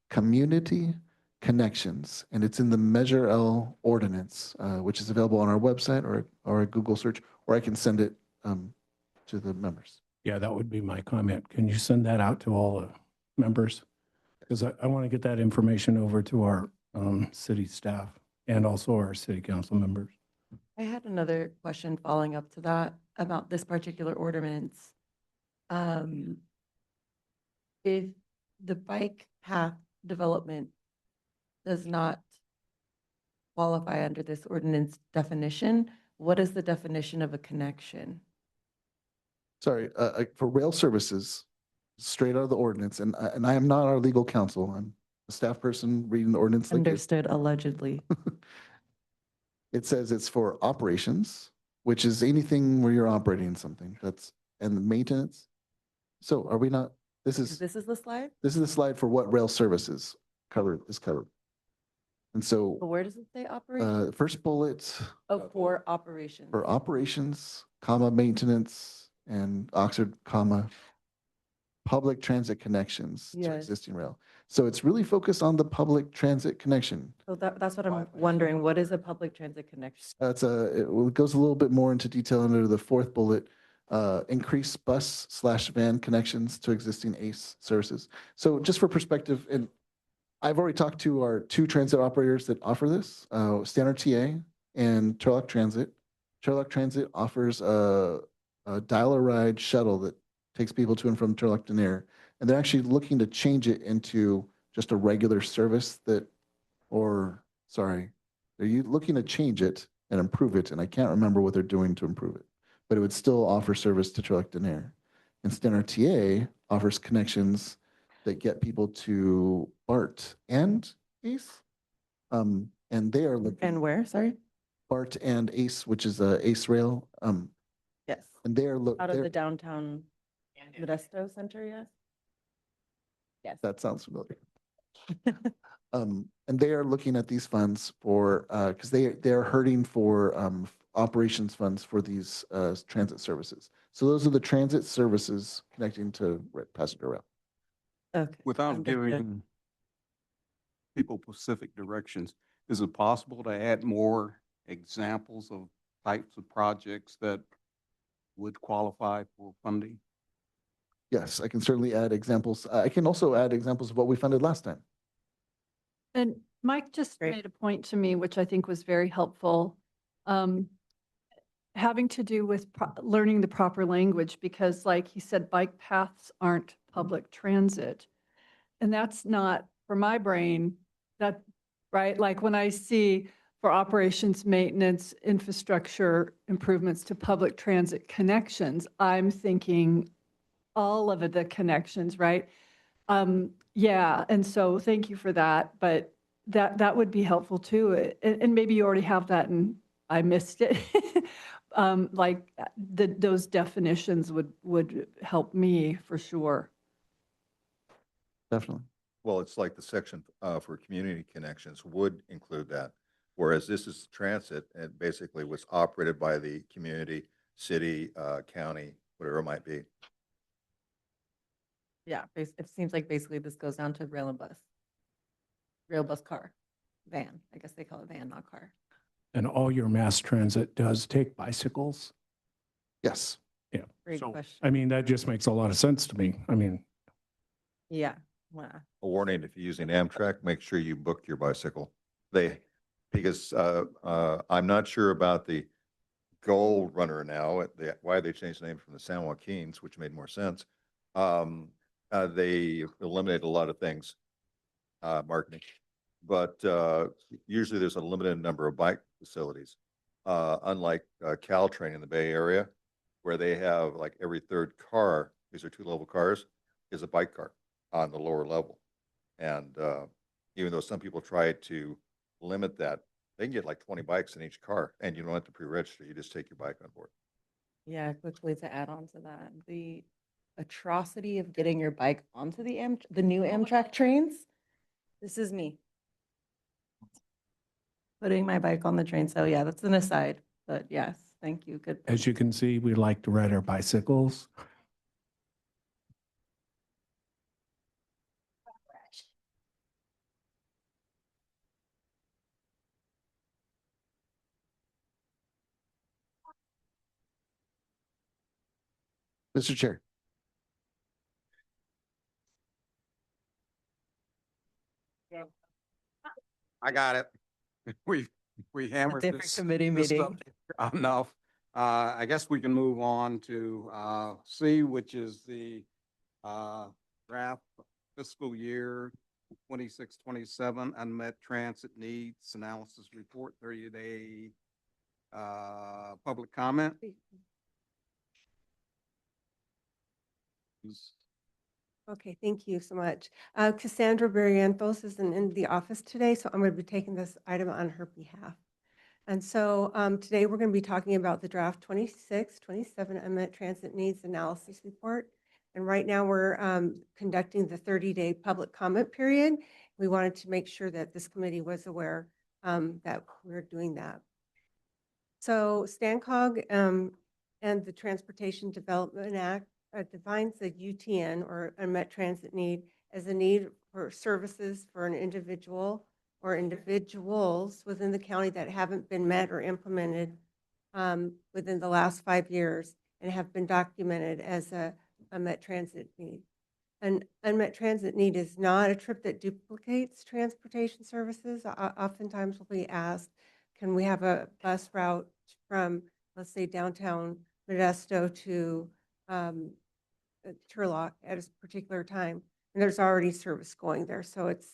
Community connections, and it's in the Measure L ordinance, which is available on our website or a Google search, or I can send it to the members. Yeah, that would be my comment. Can you send that out to all the members? Because I want to get that information over to our city staff and also our city council members. I had another question following up to that about this particular ordinance. If the bike path development does not qualify under this ordinance definition, what is the definition of a connection? Sorry, for rail services, straight out of the ordinance, and I am not our legal counsel. I'm a staff person reading the ordinance. Like you. Understood allegedly. It says it's for operations, which is anything where you're operating something. And maintenance. So are we not, this is This is the slide? the slide for what rail services is covered. And But so, where does it say operation? first bullet Oh, for operations. for operations, comma, maintenance, and Oxford, comma, public transit connections to Yes. existing rail. So it's really focused on the public transit connection. So that's what I'm wondering. What is a public transit connection? It goes a little bit more into detail under the fourth bullet, increase bus/van connections to existing ACE services. So just for perspective, and I've already talked to our two transit operators that offer this, Standard TA and Turlock Transit. Turlock Transit offers a dial-a-ride shuttle that takes people to and from Turlock to Nair. And they're actually looking to change it into just a regular service they're looking to change it and improve it. And I can't remember what they're doing to improve it, but it would still offer service to Turlock to Nair. And Standard TA offers connections that get people to BART and ACE. And they are looking. And where, sorry? BART and ACE, which is ACE Rail. Yes. And they are Out of the downtown Modesto Center, yes? Yes. that sounds familiar. And they are looking at these funds for, because they're hurting for operations funds for these transit services. So those are the transit services connecting to passenger rail. Okay. Without understood. giving people specific directions, is it possible to add more examples of types of projects that would qualify for funding? Yes, I can certainly add examples. I can also add examples of what we funded last time. And Mike just Great. made a point to me, which I think was very helpful, having to do with learning the proper language, because like he said, bike paths aren't public transit. And that's not, for my brain, that, right? Like when I see for operations, maintenance, infrastructure improvements to public transit connections, I'm thinking all of the connections, right? Yeah, and so thank you for that, but that would be helpful too. And maybe you already have that and I missed it. Like those definitions would help me for sure. Definitely. Well, it's like the section for community connections would include that. Whereas this is transit and basically was operated by the community, city, county, whatever it might be. Yeah, it seems like basically this goes down to rail and bus. Rail, bus, car, van. I guess they call it van, not car. And all your mass transit does take bicycles? Yes. Yeah. Great So, question. I mean, that just makes a lot of sense to me. I mean, Yeah. Wow. A warning, if you're using Amtrak, make sure you book your bicycle. Because I'm not sure about the Gold Runner now, why they changed the name from the San Joaquins, which made more sense. They eliminated a lot of things, marketing. But usually there's a limited number of bike facilities, unlike Caltrain in the Bay Area, where they have like every third car, these are two-level cars, is a bike car on the lower level. And even though some people try to limit that, they can get like 20 bikes in each car, and you don't have to pre-register. You just take your bike on board. Yeah, quickly to add on to that, the atrocity of getting your bike onto the new Amtrak trains. This is me. Putting my bike on the train. So yeah, that's an aside, but yes, thank you. Good. as you can see, we like to ride our bicycles. Mr. Chair. I got it. We hammered different this. committee this meeting. subject enough. I guess we can move on to C, which is the draft fiscal year 26-27 unmet transit needs analysis report, 30-day public comment. Okay, thank you so much. Cassandra Barrientos isn't in the office today, so I'm going to be taking this item on her behalf. And so today we're going to be talking about the draft 26-27 unmet transit needs analysis report. And right now we're conducting the 30-day public comment period. We wanted to make sure that this committee was aware that we're doing that. So STANCOG and the Transportation Development Act defines the UTN, or unmet transit need, as a need for services for an individual or individuals within the county that haven't been met or implemented within the last 5 years and have been documented as a unmet transit need. An unmet transit need is not a trip that duplicates transportation services. Oftentimes we'll be asked, can we have a bus route from, let's say, downtown Modesto to Turlock at a particular time? And there's already service going there, so it's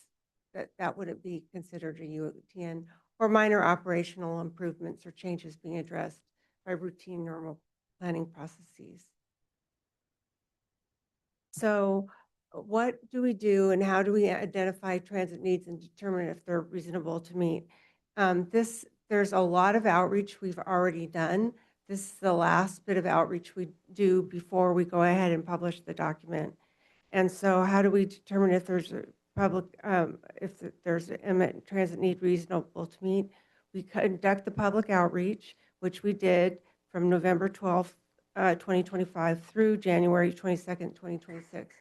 that wouldn't be considered a UTN, or minor operational improvements or changes being addressed by routine normal planning processes. So what do we do and how do we identify transit needs and determine if they're reasonable to meet? There's a lot of outreach we've already done. This is the last bit of outreach we do before we go ahead and publish the document. And so how do we determine if there's a public, there's an unmet transit need reasonable to meet? We conduct the public outreach, which we did from November 12th, 2025 through January 22nd, 2026.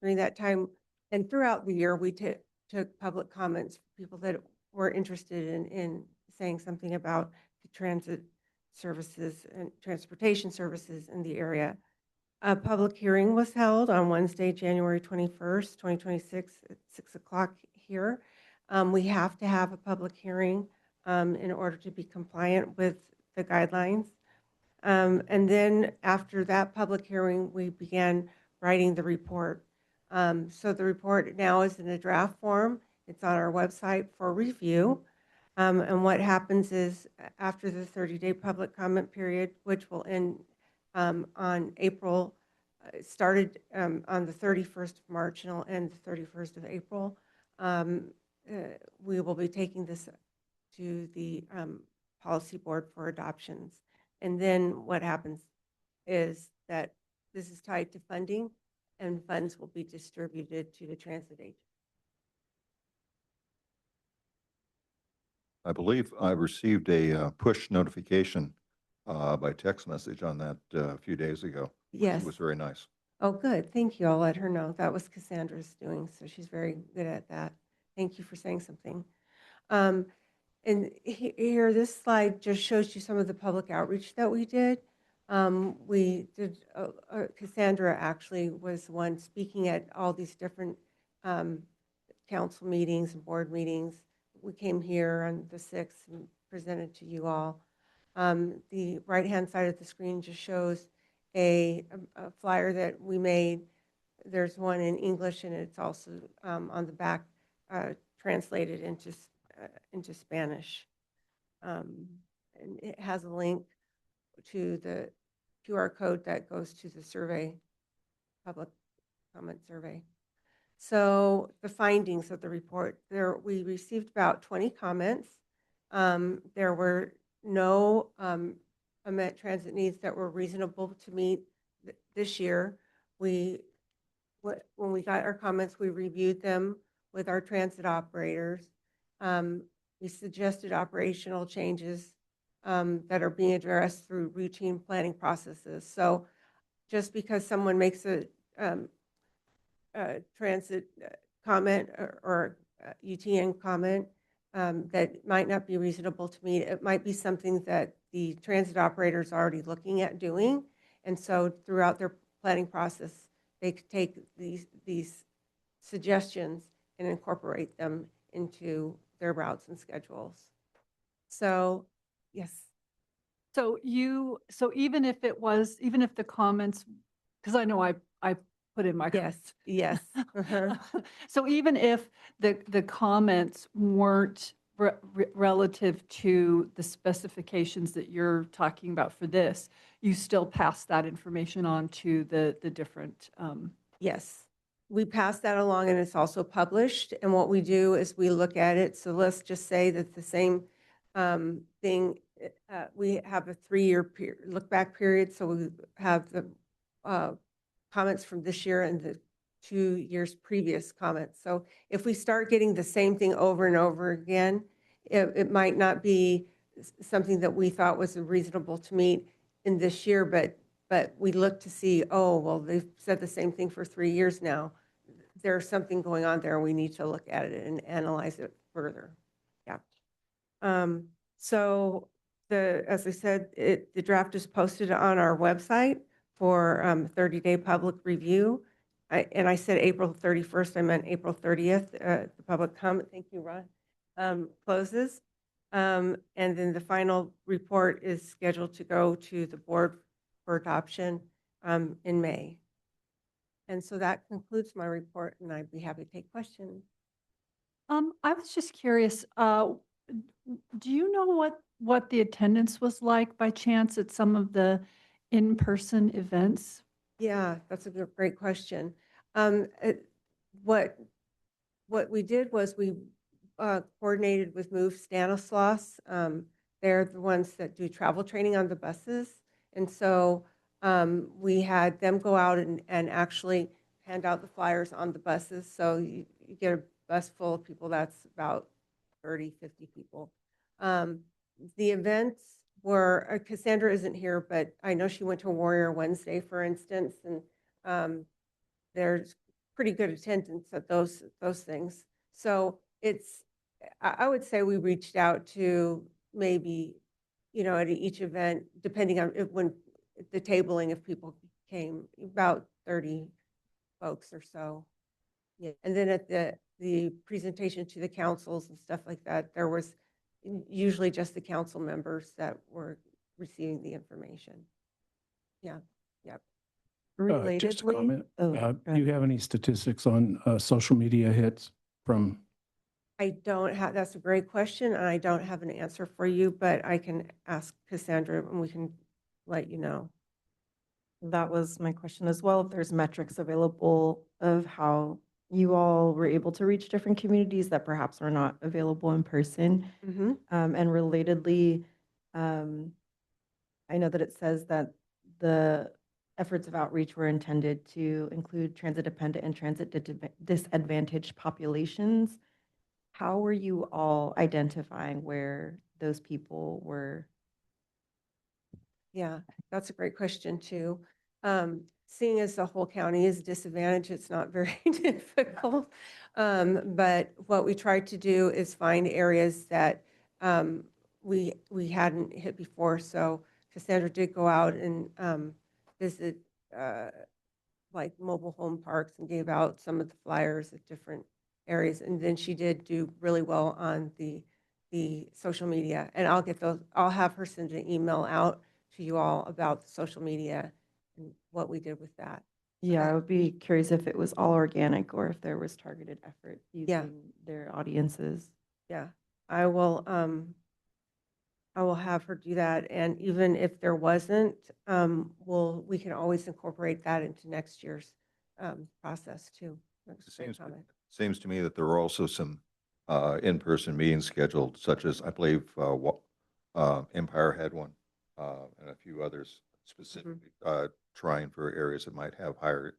During that time and throughout the year, we took public comments, people that were interested in saying something about the transit services and transportation services in the area. A public hearing was held on Wednesday, January 21st, 2026 at 6 o'clock here. We have to have a public hearing in order to be compliant with the guidelines. And then after that public hearing, we began writing the report. So the report now is in a draft form. It's on our website for review. And what happens is after the 30-day public comment period, which will end on April, started on the 31st of March and will end the 31st of April, we will be taking this to the policy board for adoptions. And then what happens is that this is tied to funding, and funds will be distributed to the transit agency. I believe I received a push notification by text message on that a few days ago. Yes. It was very nice. Oh, good. Thank you. I'll let her know. That was Cassandra's doing, so she's very good at that. Thank you for saying something. And here, this slide just shows you some of the public outreach that we did. We did, Cassandra actually was the one speaking at all these different council meetings and board meetings. We came here on the 6th and presented to you all. The right-hand side of the screen just shows a flyer that we made. There's one in English, and it's also on the back translated into Spanish. And it has a link to the QR code that goes to the survey, public comment survey. So the findings of the report, we received about 20 comments. There were no unmet transit needs that were reasonable to meet this year. When we got our comments, we reviewed them with our transit operators. We suggested operational changes that are being addressed through routine planning processes. So just because someone makes a transit comment or UTN comment that might not be reasonable to meet, it might be something that the transit operator is already looking at doing. And so throughout their planning process, they could take these suggestions and incorporate them into their routes and schedules. So, yes. So even if the comments, because I know I put in my comments. Yes. Uh-huh. So even if the comments weren't relative to the specifications that you're talking about for this, you still pass that information on to the different, Yes, we pass that along and it's also published. And what we do is we look at it. So let's just say that the same thing, we have a 3-year look back period. So we have the comments from this year and the 2 years previous comments. So if we start getting the same thing over and over again, it might not be something that we thought was reasonable to meet in this year, but we look to see, oh, well, they've said the same thing for 3 years now. There's something going on there. We need to look at it and analyze it further. Yeah. So as I said, the draft is posted on our website for 30-day public review. And I said April 31st, I meant April 30th, the public comment, thank you, Ron, closes. And then the final report is scheduled to go to the board for adoption in May. And so that concludes my report, and I'd be happy to take questions. I was just curious, do you know what the attendance was like by chance at some of the in-person events? Yeah, that's a great question. What we did was we coordinated with Move Stanislaus. They're the ones that do travel training on the buses. And so we had them go out and actually hand out the flyers on the buses. So you get a bus full of people, that's about 30, 50 people. The events were, Cassandra isn't here, but I know she went to Warrior Wednesday, for instance, and there's pretty good attendance at those things. So I would say we reached out to maybe, at each event, depending on when the tabling, if people came, about 30 folks or so. Yeah. And then at the presentation to the councils and stuff like that, there was usually just the council members that were receiving the information. Yeah. Yep. Just a Relatedly, comment. oh, go Do ahead. you have any statistics on social media hits from? I don't have, that's a great question, and I don't have an answer for you, but I can ask Cassandra and we can let you know. That was my question as well. If there's metrics available of how you all were able to reach different communities that perhaps are not available in person. Mm-hmm. And relatedly, I know that it says that the efforts of outreach were intended to include transit-dependent and transit-disadvantaged populations. How were you all identifying where those people were? Yeah, that's a great question too. Seeing as the whole county is disadvantaged, it's not very difficult. But what we tried to do is find areas that we hadn't hit before. So Cassandra did go out and visit like mobile home parks and gave out some of the flyers at different areas. And then she did do really well on the social media. And I'll have her send an email out to you all about the social media and what we did with that. Yeah, I would be curious if it was all organic or if there was targeted effort Yeah. using their audiences. Yeah, I will have her do that. And even if there wasn't, we can always incorporate that into next year's process too. That's a great comment. Seems to me that there are also some in-person meetings scheduled, such as, I believe, Empire had one, and a few others specifically trying for areas that might have higher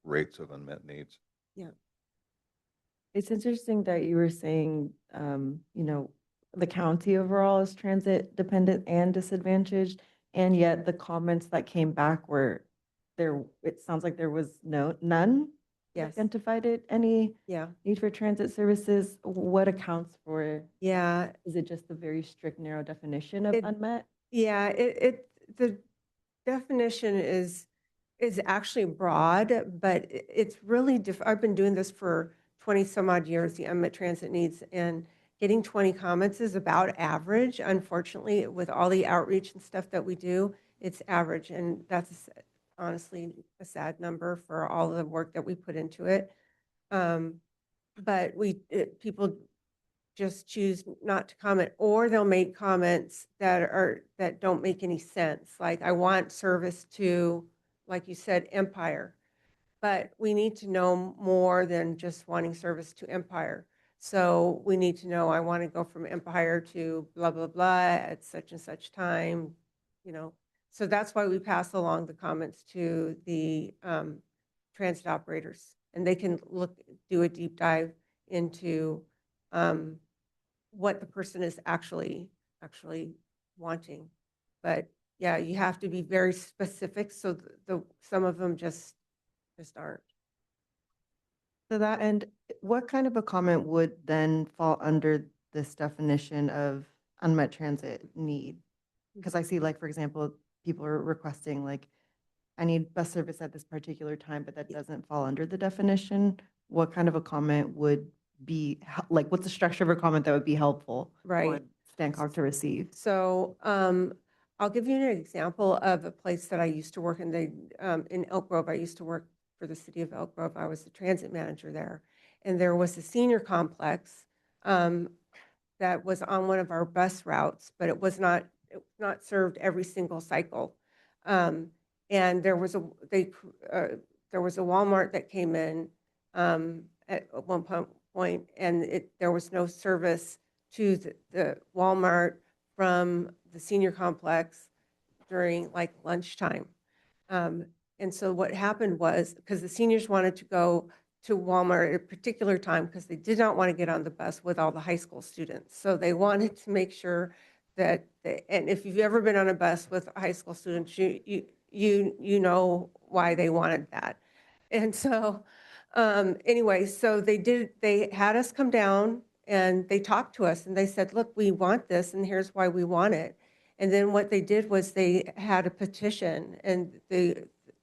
rates of unmet needs. Yeah. It's interesting that you were saying, the county overall is transit dependent and disadvantaged, and yet the comments that came back were there, it sounds like there was none Yes. identified any Yeah. need for transit services. What accounts for, Yeah. is it just the very strict narrow definition of It- unmet? Yeah. The definition is is actually broad, but it's really, I've been doing this for 20 some odd years, the unmet transit needs, and getting 20 comments is about average. Unfortunately, with all the outreach and stuff that we do, it's average, and that's honestly a sad number for all the work that we put into it. But people just choose not to comment, or they'll make comments that don't make any sense. Like, I want service to, like you said, Empire, but we need to know more than just wanting service to Empire. So we need to know, I want to go from Empire to blah, blah, blah at such and such time, you know. So that's why we pass along the comments to the transit operators, and they can do a deep dive into what the person is actually wanting. But yeah, you have to be very specific, so some of them just aren't. To that end, what kind of a comment would then fall under this definition of unmet transit need? Because I see, like, for example, people are requesting, like, I need bus service at this particular time, but that doesn't fall under the definition. What kind of a comment would be, like, what's the structure of a comment that would be helpful for Right. Stancock to receive? So I'll give you an example of a place that I used to work in. In Elk Grove. I used to work for the city of Elk Grove. I was the transit manager there. And there was a senior complex that was on one of our bus routes, but it was not served every single cycle. And there was a Walmart that came in at one point, and there was no service to the Walmart from the senior complex during like lunchtime. And so what happened was, because the seniors wanted to go to Walmart at a particular time because they did not want to get on the bus with all the high school students. So they wanted to make sure that, and if you've ever been on a bus with high school students, you know why they wanted that. And so anyway, so they had us come down and they talked to us and they said, look, we want this and here's why we want it. And then what they did was they had a petition, and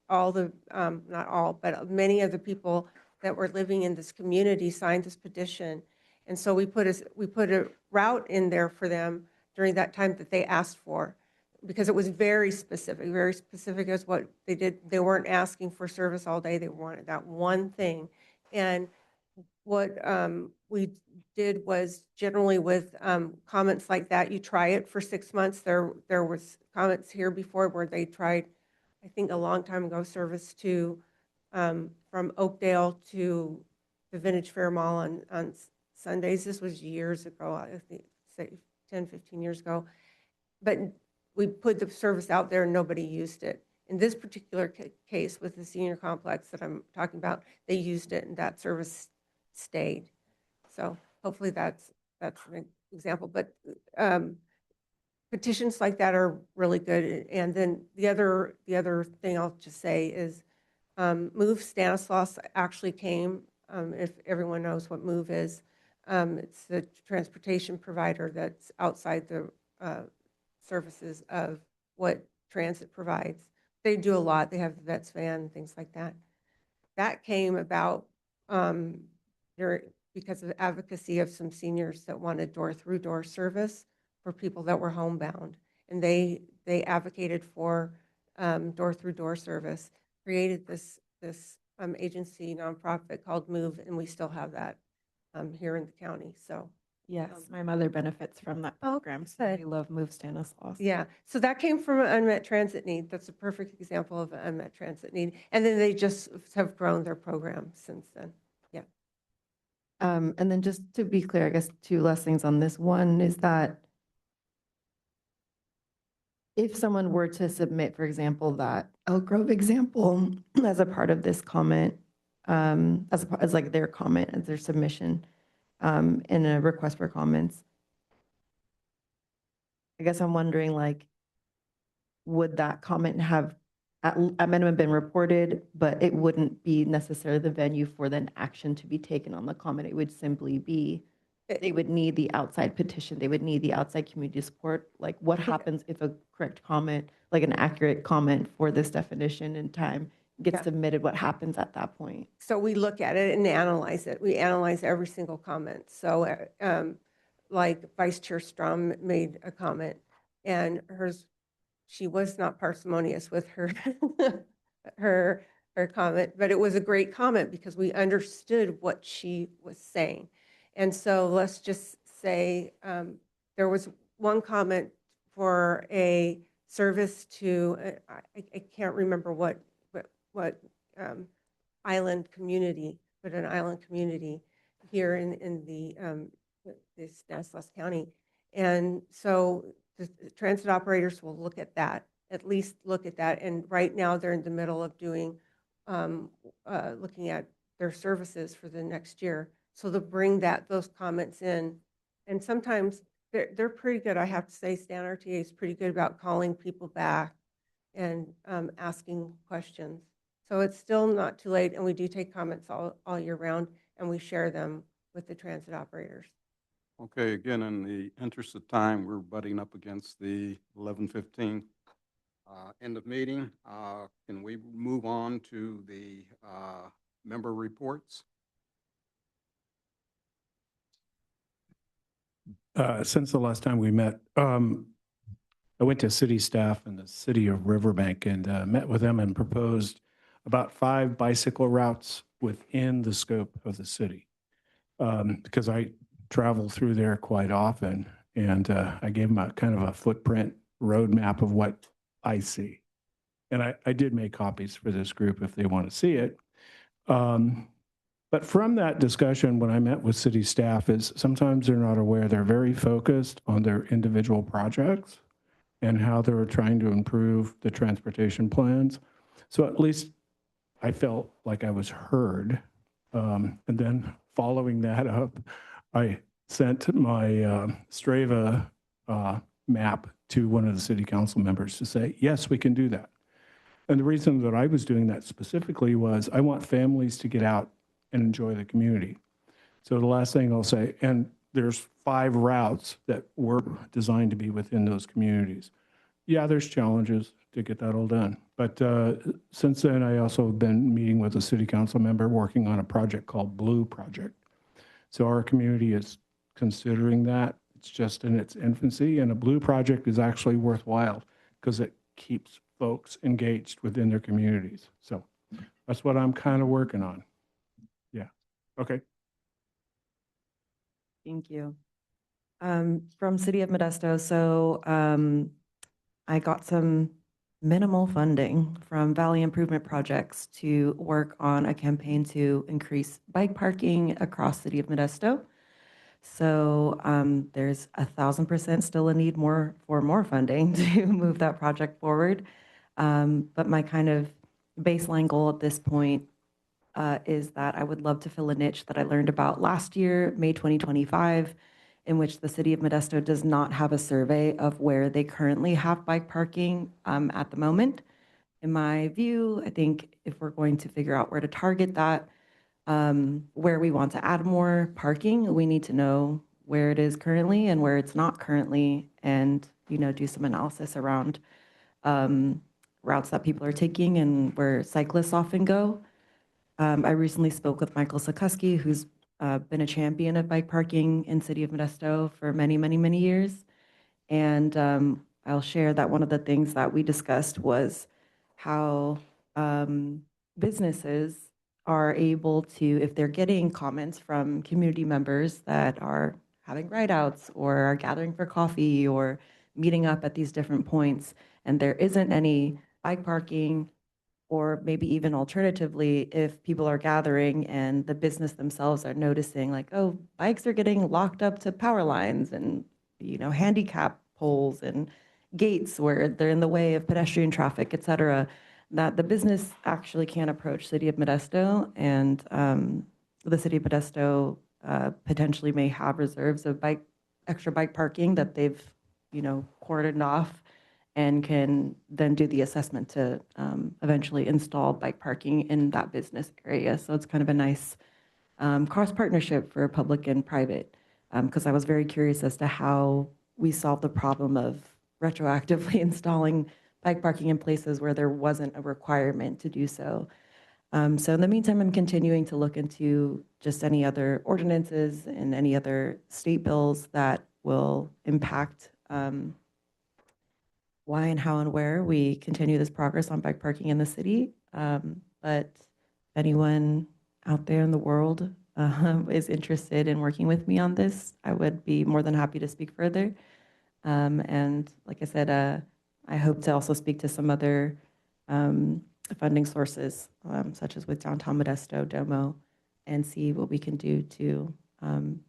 not all, but many of the people that were living in this community signed this petition. And so we put a route in there for them during that time that they asked for, because it was very specific as what they did. They weren't asking for service all day. They wanted that one thing. And what we did was, generally with comments like that, you try it for 6 months. There was comments here before where they tried, I think a long time ago, service to from Oakdale to the Vintage Fair Mall on Sundays. This was years ago, I think, say 10, 15 years ago. But we put the service out there and nobody used it. In this particular case with the senior complex that I'm talking about, they used it and that service stayed. So hopefully that's an example. But petitions like that are really good. And then the other thing I'll just say is Move Stanislaus actually came, if everyone knows what Move is. It's the transportation provider that's outside the services of what transit provides. They do a lot. They have the vets van and things like that. That came about because of advocacy of some seniors that wanted door-through-door service for people that were homebound. And they advocated for door-through-door service, created this agency nonprofit called Move, and we still have that here in the county. So Yes, my mother benefits from that program. So good. we love Move Stanislaus. yeah, so that came from an unmet transit need. That's a perfect example of an unmet transit need. And then they just have grown their program since then. Yeah. And then just to be clear, I guess two last things on this. One is that if someone were to submit, for example, that Elk Grove example as a part of this comment, as like their comment, as their submission in a request for comments, I guess I'm wondering, like, would that comment have at minimum been reported, but it wouldn't be necessarily the venue for then action to be taken on the comment? It would simply be, they would need the outside petition. They would need the outside community support. Like, what happens if a correct comment, like an accurate comment for this definition in time, gets Yeah. submitted, what happens at that point? So we look at it and analyze it. We analyze every single comment. So like Vice Chair Strom made a comment, and she was not parsimonious with her her comment, but it was a great comment because we understood what she was saying. And so let's just say there was one comment for a service to I can't remember what island community, but an island community here in this Stanislaus County. And so the transit operators will look at that, at least look at that. And right now they're in the middle of doing, looking at their services for the next year. So they'll bring those comments in. And sometimes they're pretty good. I have to say, Stan RTA is pretty good about calling people back and asking questions. So it's still not too late, and we do take comments all year round, and we share them with the transit operators. Okay, again, in the interest of time, we're butting up against the 11:15 end of meeting. Can we move on to the member reports? Since the last time we met, I went to city staff in the city of Riverbank and met with them and proposed about 5 bicycle routes within the scope of the city. Because I travel through there quite often, and I gave them a kind of a footprint roadmap of what I see. And I did make copies for this group if they want to see it. But from that discussion, when I met with city staff, is sometimes they're not aware, they're very focused on their individual projects and how they're trying to improve the transportation plans. So at least I felt like I was heard. And then following that up, I sent my Strava map to one of the city council members to say, yes, we can do that. And the reason that I was doing that specifically was I want families to get out and enjoy the community. So the last thing I'll say, and there's 5 routes that were designed to be within those communities. Yeah, there's challenges to get that all done. But since then, I also have been meeting with a city council member working on a project called Blue Project. So our community is considering that. It's just in its infancy, and a Blue Project is actually worthwhile because it keeps folks engaged within their communities. So that's what I'm kind of working on. Yeah. Okay. Thank you. From City of Modesto, so I got some minimal funding from Valley Improvement Projects to work on a campaign to increase bike parking across City of Modesto. So there's 1,000% still a need for more funding to move that project forward. But my kind of baseline goal at this point is that I would love to fill a niche that I learned about last year, May 2025, in which the City of Modesto does not have a survey of where they currently have bike parking at the moment. In my view, I think if we're going to figure out where to target that, where we want to add more parking, we need to know where it is currently and where it's not currently, and do some analysis around routes that people are taking and where cyclists often go. I recently spoke with Michael Sikorsky, who's been a champion of bike parking in City of Modesto for many, many, many years. And I'll share that one of the things that we discussed was how businesses are able to, if they're getting comments from community members that are having ride-outs or are gathering for coffee or meeting up at these different points, and there isn't any bike parking, or maybe even alternatively, if people are gathering and the business themselves are noticing like, oh, bikes are getting locked up to power lines and, handicap poles and gates where they're in the way of pedestrian traffic, et cetera, that the business actually can approach City of Modesto, and the City of Modesto potentially may have reserves of extra bike parking that they've, cordoned off, and can then do the assessment to eventually install bike parking in that business area. So it's kind of a nice cross partnership for public and private, because I was very curious as to how we solve the problem of retroactively installing bike parking in places where there wasn't a requirement to do so. So in the meantime, I'm continuing to look into just any other ordinances and any other state bills that will impact why and how and where we continue this progress on bike parking in the city. But if anyone out there in the world is interested in working with me on this, I would be more than happy to speak further. And like I said, I hope to also speak to some other funding sources, such as with Downtown Modesto, Domo, and see what we can do to,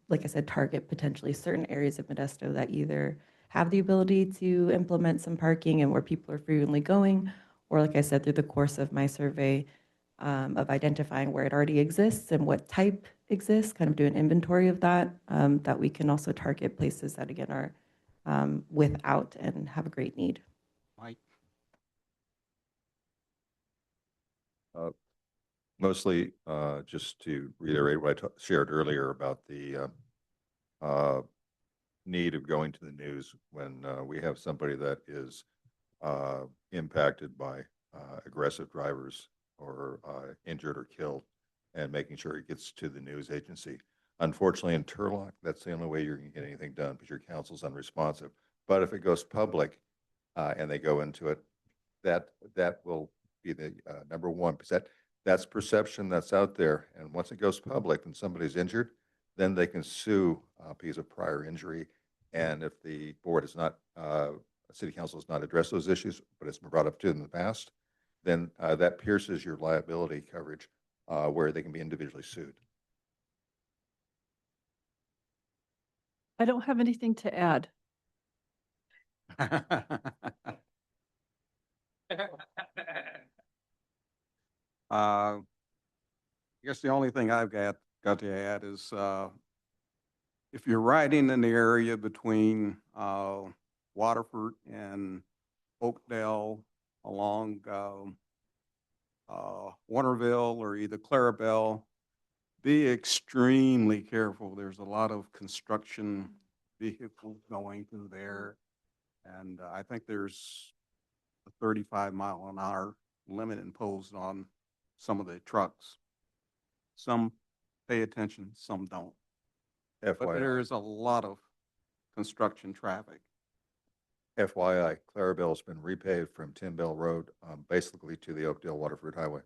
like I said, target potentially certain areas of Modesto that either have the ability to implement some parking and where people are frequently going, or like I said, through the course of my survey of identifying where it already exists and what type exists, kind of do an inventory of that, that we can also target places that again are without and have a great need. Mike? Mostly, just to reiterate what I shared earlier about the need of going to the news when we have somebody that is impacted by aggressive drivers or injured or killed, and making sure it gets to the news agency. Unfortunately, in Turlock, that's the only way you're going to get anything done because your council's unresponsive. But if it goes public and they go into it, that will be the number one, because that's perception that's out there. And once it goes public and somebody's injured, then they can sue because of prior injury. And if the board is not, city council has not addressed those issues, but it's been brought up to them in the past, then that pierces your liability coverage where they can be individually sued. I don't have anything to add. I guess the only thing I've got to add is, if you're riding in the area between, Waterford and Oakdale along, Warnerville or either Clarabelle, be extremely careful. There's a lot of construction vehicles going through there. And I think there's a 35-mile-an-hour limit imposed on some of the trucks. Some pay attention, some don't. But there FYI, is a lot of construction traffic. FYI, Clarabelle's been repaved from Tin Bell Road basically to the Oakdale Waterford Highway.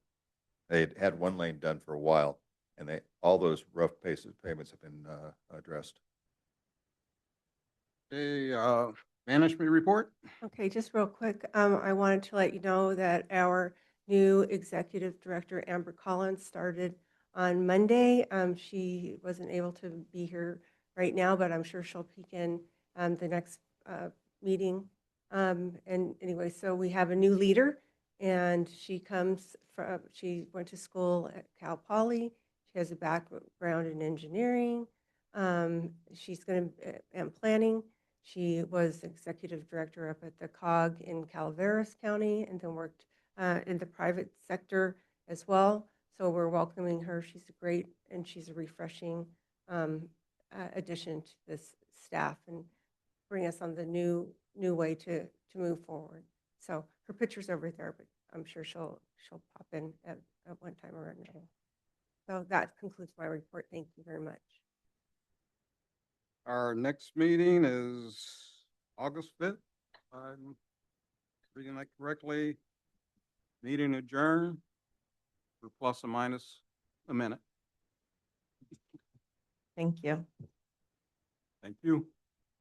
They had one lane done for a while, and all those rough pavements have been addressed. The management report. Okay, just real quick, I wanted to let you know that our new executive director, Amber Collins, started on Monday. She wasn't able to be here right now, but I'm sure she'll peek in the next meeting. And anyway, so we have a new leader, and she comes from, she went to school at Cal Poly. She has a background in engineering. She's going to, and planning. She was executive director up at the COG in Calaveras County, and then worked in the private sector as well. So we're welcoming her. She's a great, and she's a refreshing addition to this staff and bring us on the new way to move forward. So her picture's over there, but I'm sure she'll pop in at one time or another. So that concludes my report. Thank you very much. Our next meeting is August 5th. I'm reading that correctly. Meeting adjourned for plus or minus a minute. Thank you. Thank you.